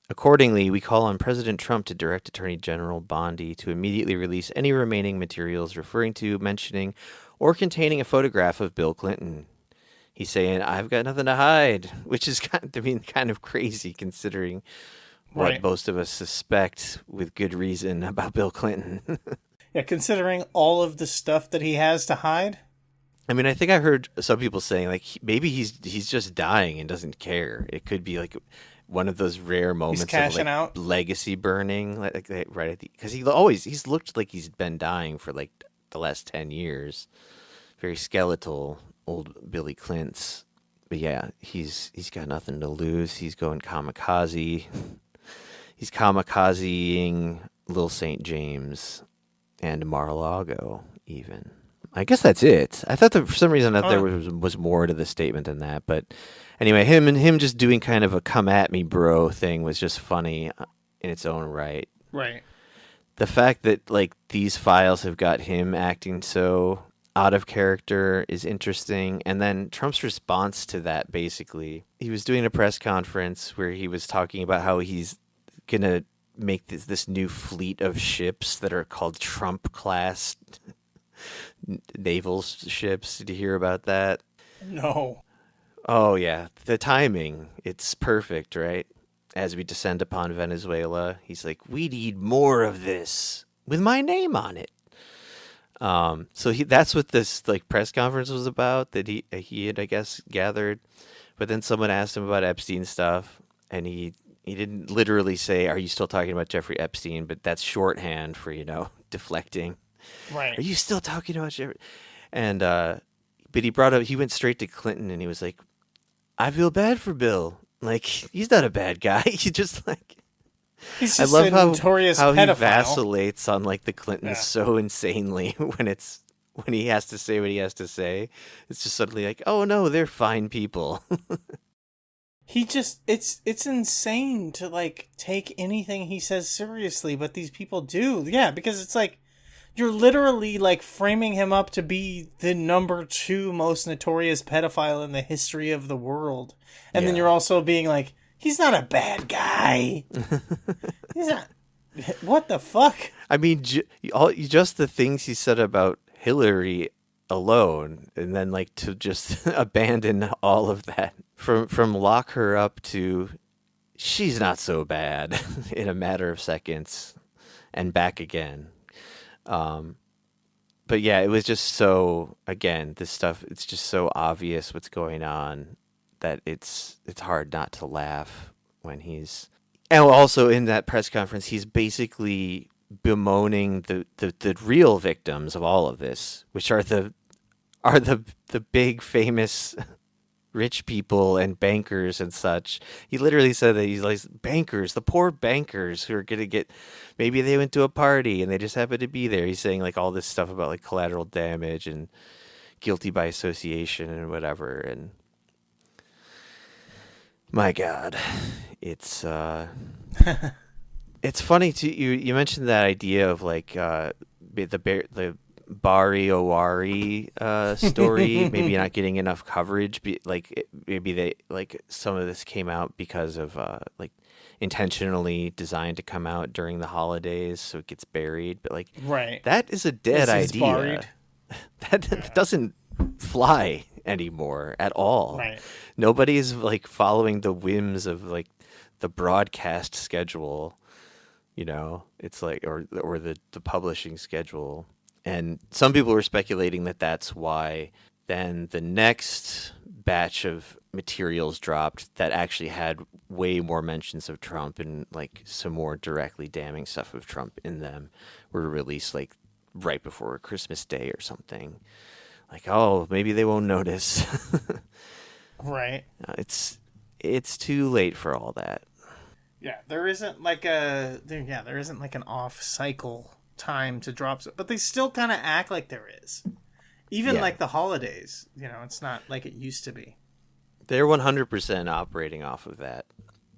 Accordingly, we call on President Trump to direct Attorney General Bondi to immediately release any remaining materials referring to, mentioning, or containing a photograph of Bill Clinton. He's saying, I've got nothing to hide, which is kind of crazy considering what most of us suspect with good reason about Bill Clinton. Yeah, considering all of the stuff that he has to hide. I mean, I think I heard some people saying, like, maybe he's just dying and doesn't care. It could be like one of those rare moments of like out. Legacy burning, like right at the, because he's looked like he's been dying for like the last 10 years. Very skeletal, old Billy Clint's. But yeah, he's got nothing to lose. He's going kamikaze. He's kamikazeing Little St. James and Mar-a-Lago, even. I guess that's it. I thought that for some reason that there was more to the statement than that. But anyway, him just doing kind of a come at me, bro thing was just funny in its own right. Right. The fact that like these files have got him acting so out of character is interesting. And then Trump's response to that, basically, he was doing a press conference where he was talking about how he's going to make this new fleet of ships that are called Trump-class naval ships. Did you hear about that? No. Oh, yeah. The timing. It's perfect, right? As we descend upon Venezuela, he's like, we need more of this with my name on it. So that's what this like press conference was about, that he had, I guess, gathered. But then someone asked him about Epstein stuff, and he didn't literally say, are you still talking about Jeffrey Epstein? But that's shorthand for, deflecting. Right. Are you still talking about Jeffrey? And, but he went straight to Clinton and he was like, I feel bad for Bill. Like, he's not a bad guy. He just like, he's I just love a how notorious he pedophile. vacillates on like the Clintons so insanely when he has to say what he has to say. It's just suddenly like, oh no, they're fine people. It's insane to like take anything he says seriously, but these people do. Yeah, because it's like you're literally like framing him up to be the number 2 most notorious pedophile in the history of the world. And then you're also being like, He's not a bad guy. He's not. What the fuck? I mean, just the things he said about Hillary alone, and then like to just abandon all of that from lock her up to she's not so bad in a matter of seconds and back again. But yeah, it was just so, again, this stuff, it's just so obvious what's going on that it's hard not to laugh when he's... And also in that press conference, he's basically bemoaning the real victims of all of this, which are the big famous rich people and bankers and such. He literally said that he's like, bankers, the poor bankers who are going to get, maybe they went to a party and they just happened to be there. He's saying like all this stuff about like collateral damage and guilty by association and whatever. And my God, it's it's funny too. You mentioned that idea of like the Bari Owari story, maybe not getting enough coverage. Maybe they like some of this came out because of like intentionally designed to come out during the holidays, so it gets buried. But like, right, that is a dead idea. That doesn't fly anymore at all. Right. Nobody's like following the whims of like the broadcast schedule. You know, it's like or the publishing schedule. And some people were speculating that that's why then the next batch of materials dropped that actually had way more mentions of Trump and like some more directly damning stuff of Trump in them were released like right before Christmas Day or something. Like, oh, maybe they won't notice. Right. It's too late for all that. Yeah, there isn't like an off cycle time to drop, but they still kind of act like there is. Even like the holidays, you know, it's not like it used to be. They're 100% operating off of that.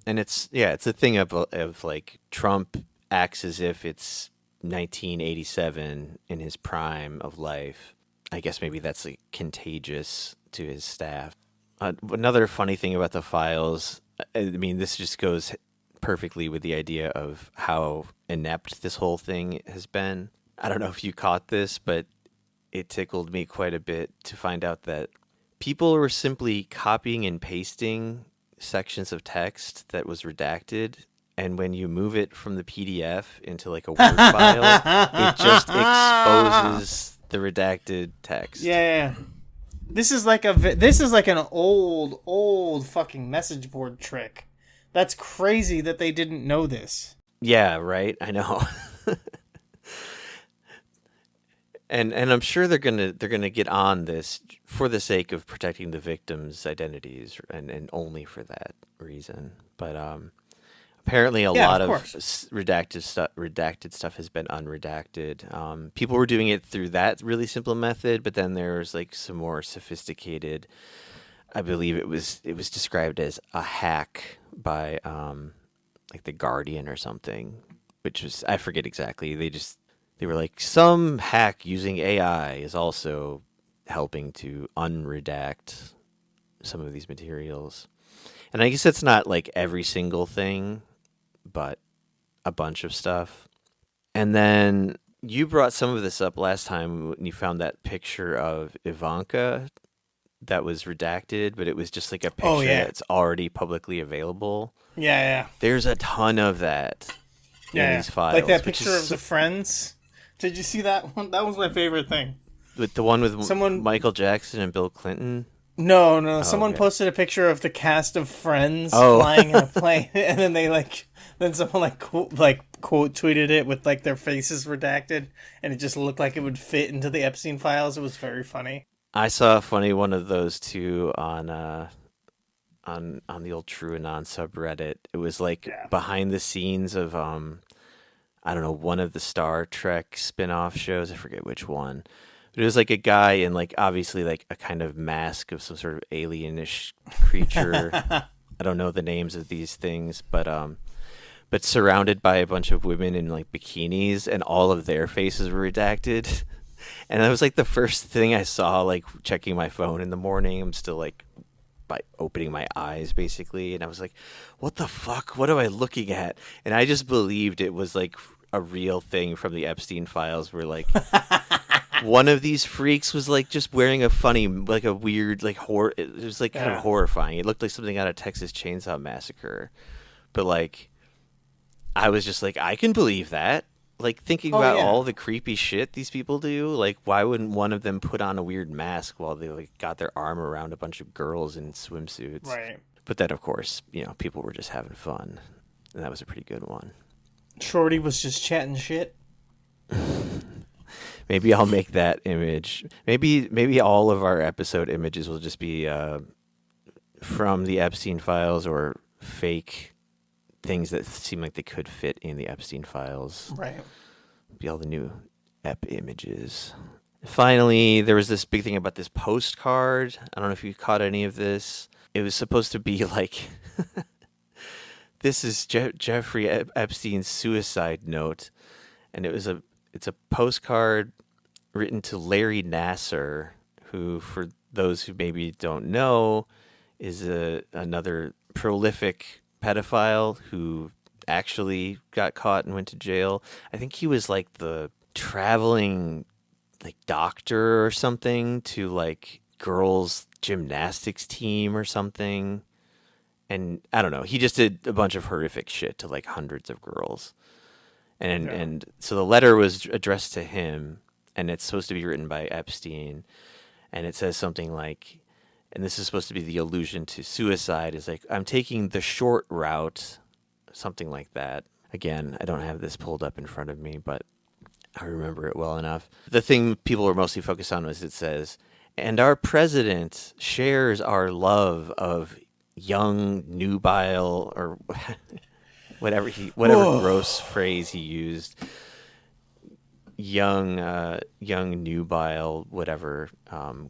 And it's a thing of like Trump acts as if it's 1987 in his prime of life. I guess maybe that's like contagious to his staff. Another funny thing about the files, I mean, this just goes perfectly with the idea of how inept this whole thing has been. I don't know if you caught this, but it tickled me quite a bit to find out that people were simply copying and pasting sections of text that was redacted, and when you move it from the PDF into like a Word file, it just exposes the redacted text. Yeah. This is like an old fucking message board trick. That's crazy that they didn't know this. Yeah, right. I know. and I'm sure they're gonna get on this for the sake of protecting the victims' identities and only for that reason. But apparently a lot of redacted stuff has been unredacted. People were doing it through that really simple method, but then there's like some more sophisticated. I believe it was described as a hack by like the Guardian or something, which was, I forget exactly. They were like, some hack using AI is also helping to unredact some of these materials. And I guess it's not like every single thing, but a bunch of stuff. And then you brought some of this up last time when you found that picture of Ivanka that was redacted, but it was just like a picture that's already publicly available. Yeah. There's a ton of that in these files. Like that picture of the Friends. Did you see that one? That was my favorite thing. With the one with Michael Jackson and Bill Clinton? No. Someone posted a picture of the cast of Friends flying in a plane, and then someone quote tweeted it with like their faces redacted, and it just looked like it would fit into the Epstein files. It was very funny. I saw a funny one of those too on the old True Anon subreddit. It was like behind the scenes of I don't know, one of the Star Trek spin-off shows. I forget which one. But it was like a guy in like obviously like a kind of mask of some sort of alienish creature. I don't know the names of these things, but surrounded by a bunch of women in like bikinis, and all of their faces were redacted. And that was like the first thing I saw, like checking my phone in the morning. I'm still like by opening my eyes, basically. And I was like, what the fuck? What am I looking at? And I just believed it was like a real thing from the Epstein files where like one of these freaks was like just wearing a funny, like a weird, like horror. It was like kind of horrifying. It looked like something out of Texas Chainsaw Massacre. But like, I was just like, I can believe that. Like, thinking about all the creepy shit these people do, like, why wouldn't one of them put on a weird mask while they, like, got their arm around a bunch of girls in swimsuits? Right. But then, of course, you know, people were just having fun. And that was a pretty good one. Shorty was just chatting shit. Maybe I'll make that image. Maybe all of our episode images will just be from the Epstein files or fake things that seem like they could fit in the Epstein files. Right. Be all the new Ep images. Finally, there was this big thing about this postcard. I don't know if you caught any of this. It was supposed to be like, this is Jeffrey Epstein's suicide note, and it's a postcard written to Larry Nassar, who, for those who maybe don't know, is another prolific pedophile who actually got caught and went to jail. I think he was like the traveling like doctor or something to like girls gymnastics team or something. And I don't know, he just did a bunch of horrific shit to like hundreds of girls. And so the letter was addressed to him, and it's supposed to be written by Epstein, and it says something like, and this is supposed to be the allusion to suicide, is like, I'm taking the short route, something like that. Again, I don't have this pulled up in front of me, but I remember it well enough. The thing people were mostly focused on was it says, and our president shares our love of young, nubile, or whatever gross phrase he used, young nubile, whatever,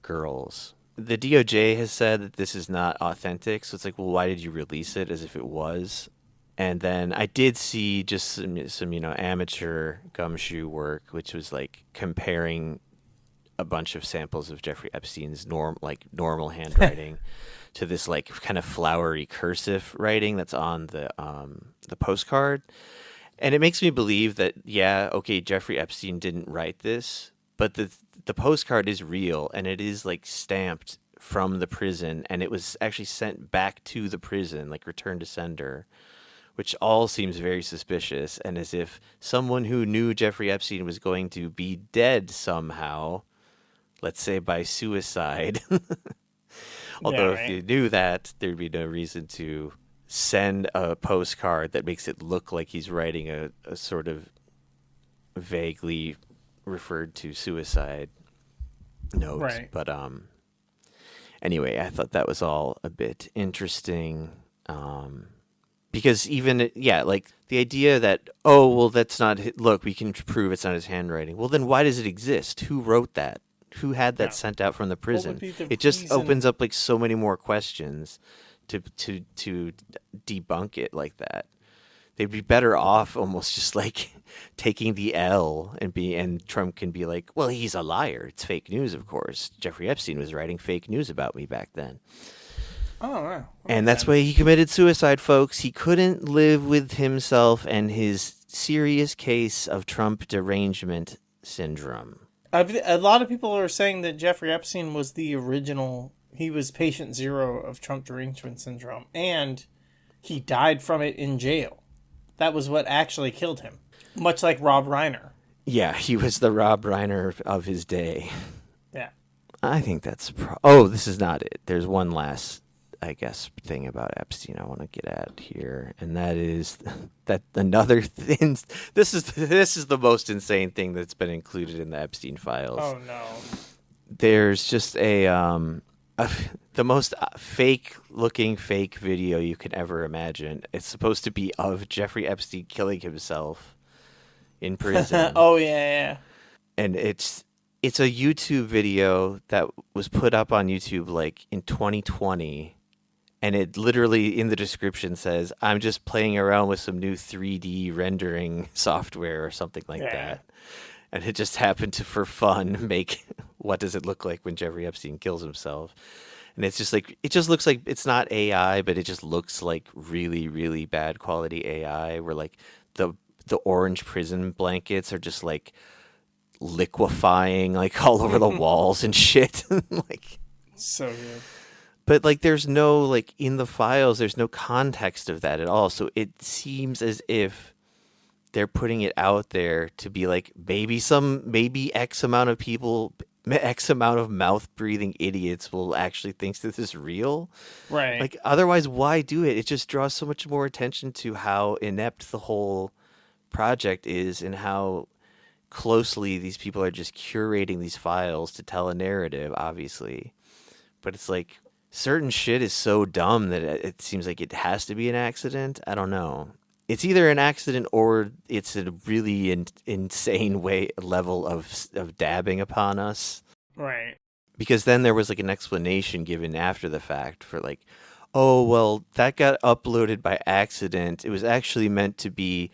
girls. The DOJ has said that this is not authentic, so it's like, well, why did you release it as if it was? And then I did see just some amateur gumshoe work, which was like comparing a bunch of samples of Jeffrey Epstein's normal handwriting to this like kind of flowery cursive writing that's on the postcard. And it makes me believe that, yeah, okay, Jeffrey Epstein didn't write this, but the postcard is real, and it is like stamped from the prison, and it was actually sent back to the prison, like return to sender, which all seems very suspicious, and as if someone who knew Jeffrey Epstein was going to be dead somehow, let's say by suicide. Although if you knew that, there'd be no reason to send a postcard that makes it look like he's writing a sort of vaguely referred to suicide note. Right. But anyway, I thought that was all a bit interesting. Because even, like the idea that, oh, well, that's not, look, we can prove it's not his handwriting. Well, then why does it exist? Who wrote that? Who had that sent out from the prison? It just opens up like so many more questions to debunk it like that. They'd be better off almost just like taking the L and Trump can be like, well, he's a liar. It's fake news, of course. Jeffrey Epstein was writing fake news about me back then. Oh, wow. And that's why he committed suicide, folks. He couldn't live with himself and his serious case of Trump derangement syndrome. A lot of people are saying that Jeffrey Epstein was the original. He was patient zero of Trump derangement syndrome, and he died from it in jail. That was what actually killed him, much like Rob Reiner. Yeah, he was the Rob Reiner of his day. Yeah. I think that's... Oh, this is not it. There's one last, I guess, thing about Epstein I want to get at here, and that is that another thing... This is the most insane thing that's been included in the Epstein files. Oh, no. There's just the most fake-looking fake video you could ever imagine. It's supposed to be of Jeffrey Epstein killing himself in prison. Oh, yeah. And it's a YouTube video that was put up on YouTube like in 2020, and it literally in the description says, I'm just playing around with some new 3D rendering software or something like that. And it just happened to, for fun, make what does it look like when Jeffrey Epstein kills himself. And it's just like, it just looks like it's not AI, but it just looks like really, really bad quality AI, where like the orange prison blankets are just like liquefying like all over the walls and shit. Like, so good. But like there's no, like, in the files there's no context of that at all. So it seems as if they're putting it out there to be like, maybe X amount of people, X amount of mouth breathing idiots will actually think this is real. Right. Like, otherwise, why do it? It just draws so much more attention to how inept the whole project is and how closely these people are just curating these files to tell a narrative, obviously. But it's like, certain shit is so dumb that it seems like it has to be an accident. I don't know. It's either an accident or it's a really insane level of dabbing upon us. Right. Because then there was like an explanation given after the fact for like, oh, well, that got uploaded by accident. It was actually meant to be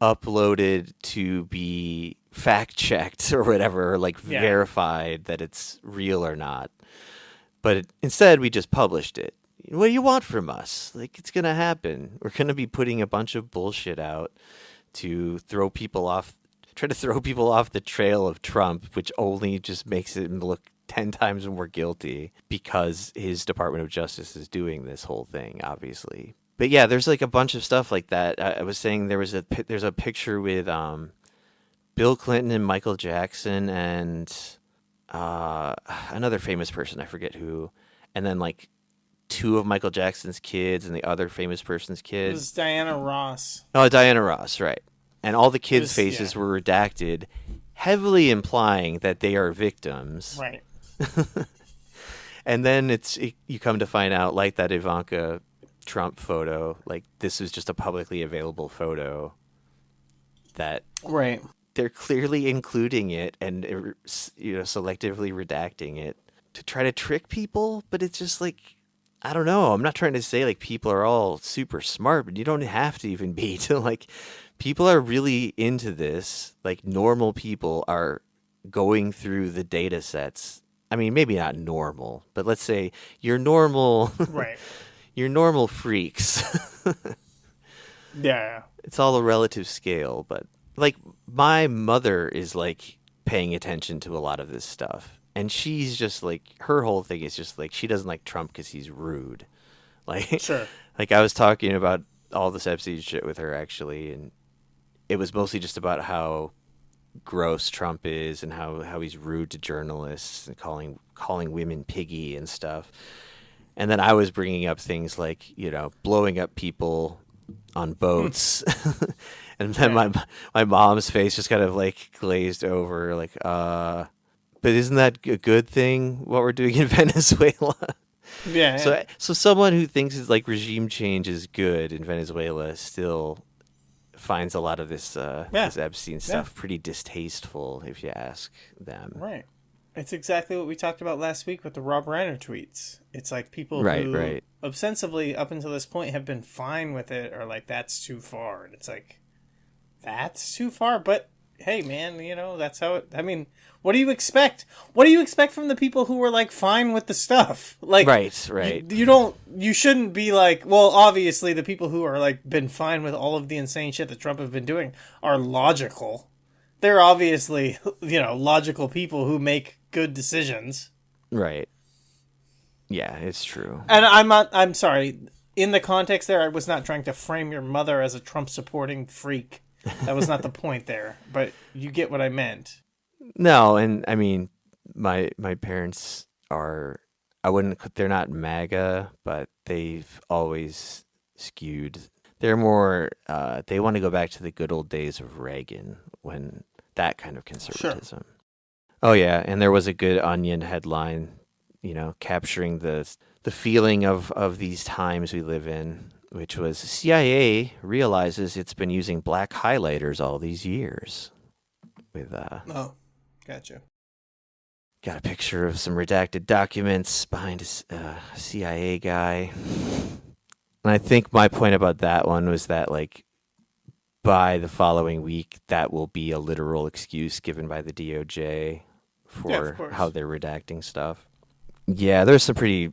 uploaded to be fact checked or whatever, or like verified that it's real or not. But instead, we just published it. What do you want from us? Like, it's going to happen. We're going to be putting a bunch of bullshit out to try to throw people off the trail of Trump, which only just makes him look 10 times more guilty because his Department of Justice is doing this whole thing, obviously. But yeah, there's like a bunch of stuff like that. I was saying there's a picture with Bill Clinton and Michael Jackson and another famous person, I forget who, and then like two of Michael Jackson's kids and the other famous person's kids. It was Diana Ross. Oh, Diana Ross, right. And all the kids' faces were redacted, heavily implying that they are victims. Right. And then you come to find out, like that Ivanka Trump photo, like this is just a publicly available photo that they're clearly including it and selectively redacting it to try to trick people. But it's just like, I don't know. I'm not trying to say like people are all super smart, but you don't have to even be to like, people are really into this. Like normal people are going through the data sets. I mean, maybe not normal, but let's say you're normal. Right. You're normal freaks. Yeah. It's all a relative scale, but like my mother is like paying attention to a lot of this stuff. And she's just like, her whole thing is just like, she doesn't like Trump because he's rude. Like, sure. Like I was talking about all this Epstein shit with her actually, and it was mostly just about how gross Trump is and how he's rude to journalists and calling women piggy and stuff. And then I was bringing up things like, blowing up people on boats. And then my mom's face just kind of like glazed over, like, but isn't that a good thing, what we're doing in Venezuela? Yeah. So someone who thinks it's like regime change is good in Venezuela still finds a lot of this Epstein stuff pretty distasteful, if you ask them. Right. It's exactly what we talked about last week with the Rob Reiner tweets. It's like people who ostensibly up until this point have been fine with it are like, that's too far. And it's like, that's too far. But hey, man, that's how it, I mean, what do you expect? What do you expect from the people who were like fine with the stuff? Like, right. You shouldn't be like, well, obviously the people who are like been fine with all of the insane shit that Trump have been doing are logical. They're obviously, logical people who make good decisions. Right. Yeah, it's true. And I'm sorry. In the context there, I was not trying to frame your mother as a Trump supporting freak. That was not the point there. But you get what I meant. No, and I mean, my parents are, they're not MAGA, but they've always skewed. They're more, they want to go back to the good old days of Reagan, when that kind of conservatism. Sure. Oh yeah, and there was a good Onion headline, capturing the feeling of these times we live in, which was CIA realizes it's been using black highlighters all these years. With oh, gotcha. Got a picture of some redacted documents behind a CIA guy. And I think my point about that one was that, like, by the following week, that will be a literal excuse given by the DOJ for how they're redacting stuff. Yeah, there's some pretty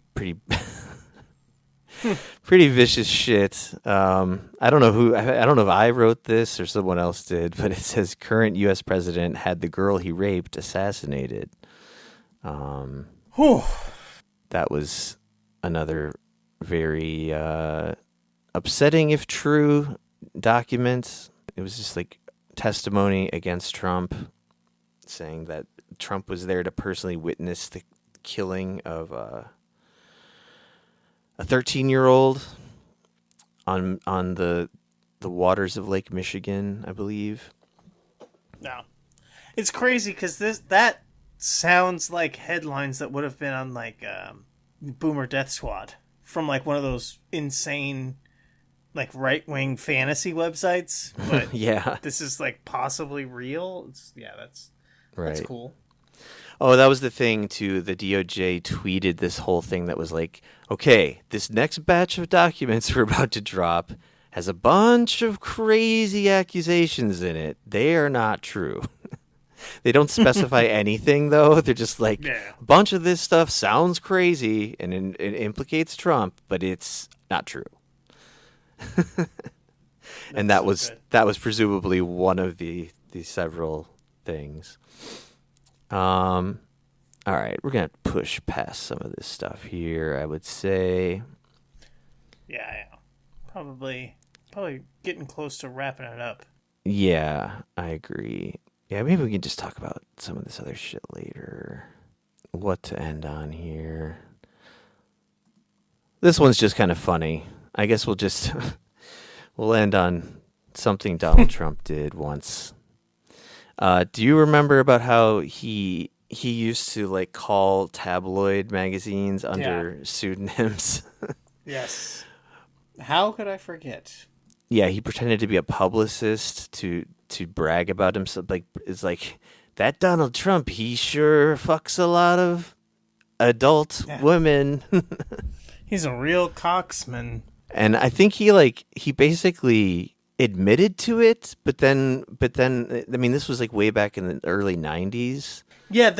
pretty vicious shit. I don't know if I wrote this or someone else did, but it says current U.S. president had the girl he raped assassinated. That was another very upsetting, if true, document. It was just like testimony against Trump, saying that Trump was there to personally witness the killing of a 13-year-old on the waters of Lake Michigan, I believe. No, it's crazy because that sounds like headlines that would have been on like Boomer Death Squad from like one of those insane like right-wing fantasy websites. But yeah, this is like possibly real. That's cool. Oh, that was the thing, too. The DOJ tweeted this whole thing that was like, okay, this next batch of documents we're about to drop has a bunch of crazy accusations in it. They are not true. They don't specify anything, though. They're just like, a bunch of this stuff sounds crazy and it implicates Trump, but it's not true. And that was presumably one of the several things. All right, we're gonna push past some of this stuff here, I would say. Yeah. Probably getting close to wrapping it up. Yeah, I agree. Yeah, maybe we can just talk about some of this other shit later. What to end on here? This one's just kind of funny. I guess we'll end on something Donald Trump did once. Do you remember about how he used to like call tabloid magazines under pseudonyms? Yes. How could I forget? Yeah, he pretended to be a publicist to brag about himself. Like, it's like, that Donald Trump, he sure fucks a lot of adult women. He's a real cocksman. And I think he basically admitted to it, but then I mean, this was like way back in the early 90s. Yeah,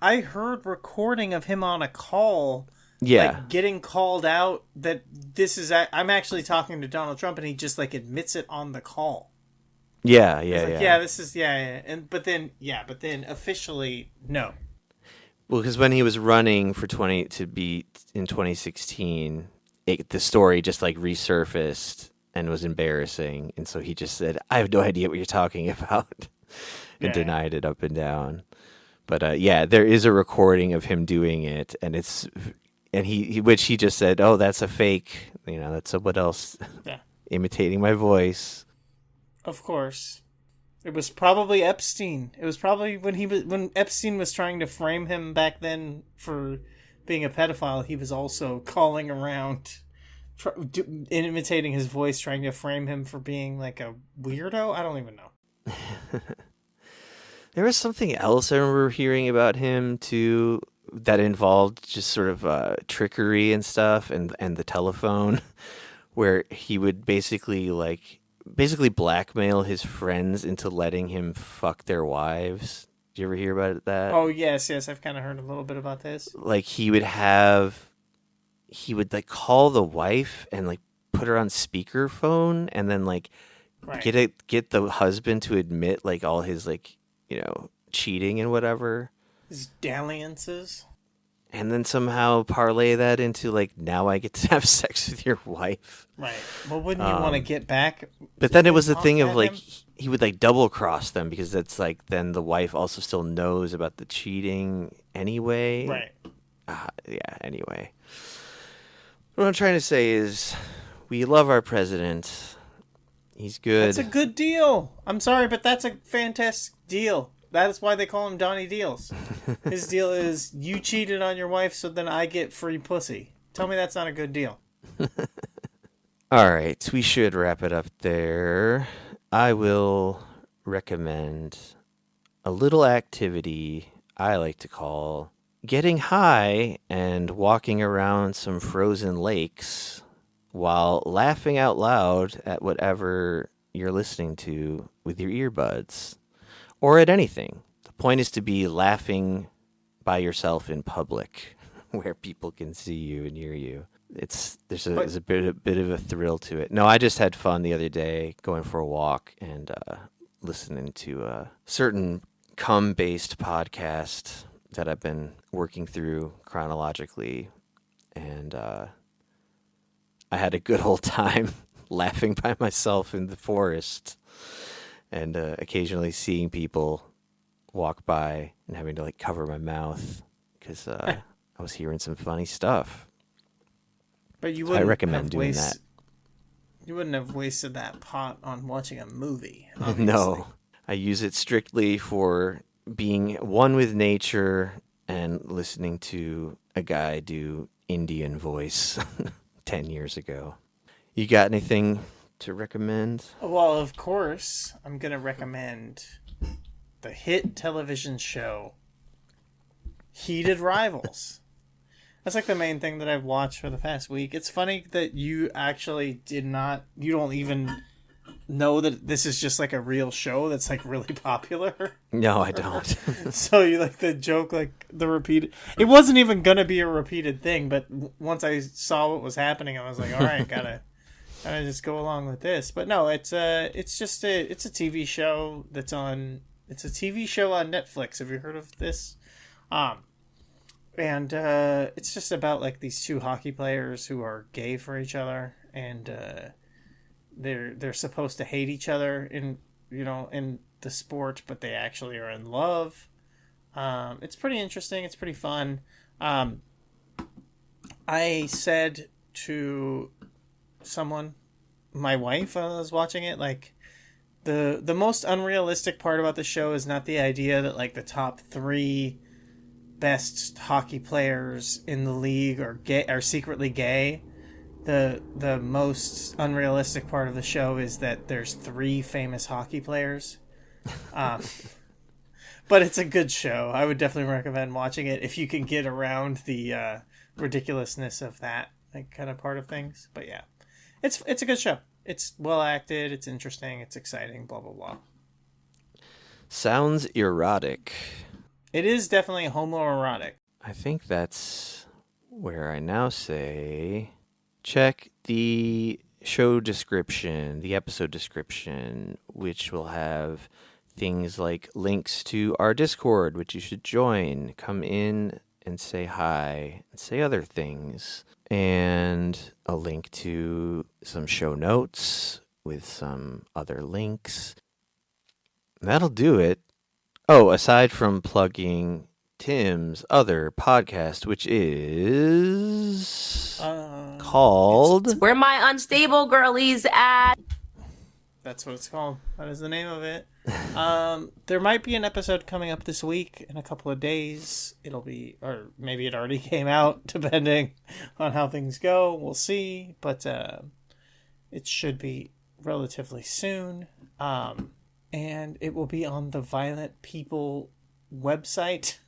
I heard recording of him on a call. Yeah. Like getting called out that I'm actually talking to Donald Trump, and he just like admits it on the call. Yeah. But then officially no. Well, because when he was running for to be in 2016, the story just like resurfaced and was embarrassing, and so he just said, "I have no idea what you're talking about," and denied it up and down. But there is a recording of him doing it, and he just said, "Oh, that's a fake. That's someone else imitating my voice." Of course, it was probably Epstein. It was probably when Epstein was trying to frame him back then for being a pedophile. He was also calling around, imitating his voice, trying to frame him for being like a weirdo. I don't even know. There was something else I remember hearing about him too that involved just sort of trickery and stuff, and the telephone, where he would basically blackmail his friends into letting him fuck their wives. Did you ever hear about that? Oh yes, I've kind of heard a little bit about this. Like he would like call the wife and like put her on speakerphone, and then like get the husband to admit like all his like cheating and whatever. His dalliances. And then somehow parlay that into like, now I get to have sex with your wife. Right. Well, wouldn't you want to get back? But then it was the thing of like, he would like double cross them, because that's like, then the wife also still knows about the cheating anyway. Right. Anyway. What I'm trying to say is, we love our president. He's good. That's a good deal. I'm sorry, but that's a fantastic deal. That is why they call him Donnie Deals. His deal is, you cheated on your wife, so then I get free pussy. Tell me that's not a good deal. All right, we should wrap it up there. I will recommend a little activity I like to call getting high and walking around some frozen lakes while laughing out loud at whatever you're listening to with your earbuds, or at anything. The point is to be laughing by yourself in public where people can see you and hear you. There's a bit of a thrill to it. No, I just had fun the other day going for a walk and listening to a certain cum-based podcast that I've been working through chronologically, and I had a good old time laughing by myself in the forest, and occasionally seeing people walk by and having to like cover my mouth because I was hearing some funny stuff. But so I recommend doing that. You wouldn't have wasted that pot on watching a movie. Obviously. No, I use it strictly for being one with nature and listening to a guy do Indian voice 10 years ago. You got anything to recommend? Well, of course, I'm going to recommend the hit television show Heated Rivals. That's like the main thing that I've watched for the past week. It's funny that you actually you don't even know that this is just like a real show that's like really popular. No, I don't. So you like the joke, like the repeated. It wasn't even gonna be a repeated thing, but once I saw what was happening, I was like, all right, gotta just go along with this. But no, it's a TV show that's on. It's a TV show on Netflix. Have you heard of this? And it's just about like these two hockey players who are gay for each other, and they're supposed to hate each other in the sport, but they actually are in love. It's pretty interesting. It's pretty fun. I said to someone, my wife, when I was watching it, like the most unrealistic part about the show is not the idea that like the top 3 best hockey players in the league are secretly gay. The most unrealistic part of the show is that there's 3 famous hockey players. But it's a good show. I would definitely recommend watching it if you can get around the ridiculousness of that like kind of part of things. But yeah, it's a good show. It's well acted. It's interesting. It's exciting. Blah blah blah. Sounds erotic. It is definitely homoerotic. I think that's where I now say check the show description, the episode description, which will have things like links to our Discord, which you should join. Come in and say hi and say other things. And a link to some show notes with some other links. That'll do it. Oh, aside from plugging Tim's other podcast, which is called... Where My Unstable Girlies At. That's what it's called. That is the name of it. There might be an episode coming up this week in a couple of days. It'll be, or maybe it already came out, depending on how things go. We'll see. But it should be relatively soon. And it will be on the Violent People website,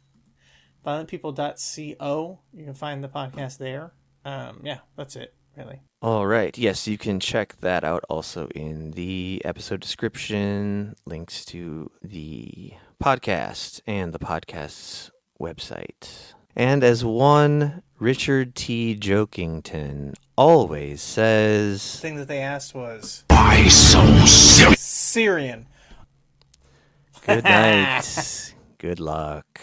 violentpeople.co. You can find the podcast there. Yeah, that's it, really. All right. Yes, you can check that out also in the episode description, links to the podcast and the podcast's website. And as one Richard T. Jokington always says... The thing that they asked was... Why so serious? Syrian. Good night. Good luck.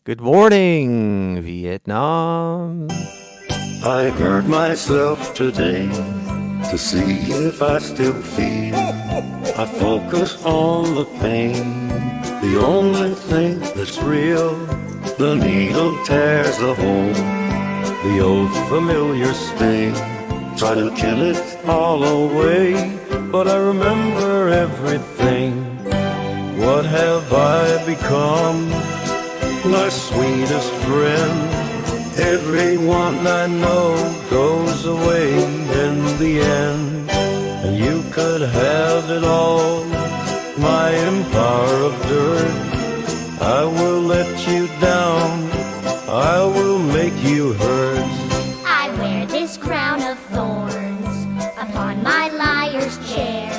Good morning, Vietnam. I hurt myself today to see if I still feel. I focus on the pain, the only thing that's real. The needle tears the hole, the old familiar sting. Try to kill it all away, but I remember everything. What have I become? My sweetest friend. Everyone I know goes away in the end. And you could have it all, my empire of dirt. I will let you down, I will make you hurt. I wear this crown of thorns upon my liar's chair,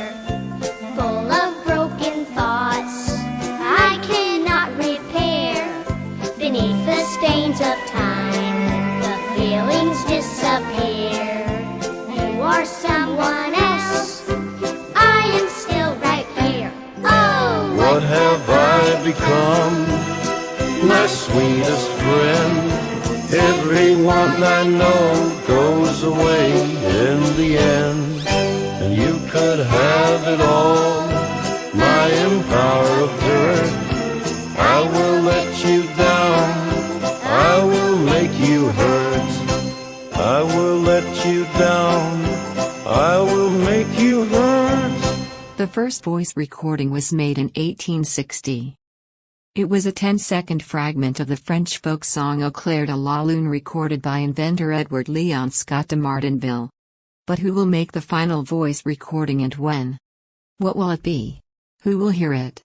full of broken thoughts I cannot repair. Beneath the have I become? My sweetest friend. Everyone I know goes away in the end, and you could have it all. My empire of dirt, I will let you down. I will make you hurt. I will let you down. I will make you hurt. The first voice recording was made in 1860. It was a 10-second fragment of the French folk song Au clair de la lune recorded by inventor Edward Leon Scott de Martinville. But who will make the final voice recording and when? What will it be? Who will hear it?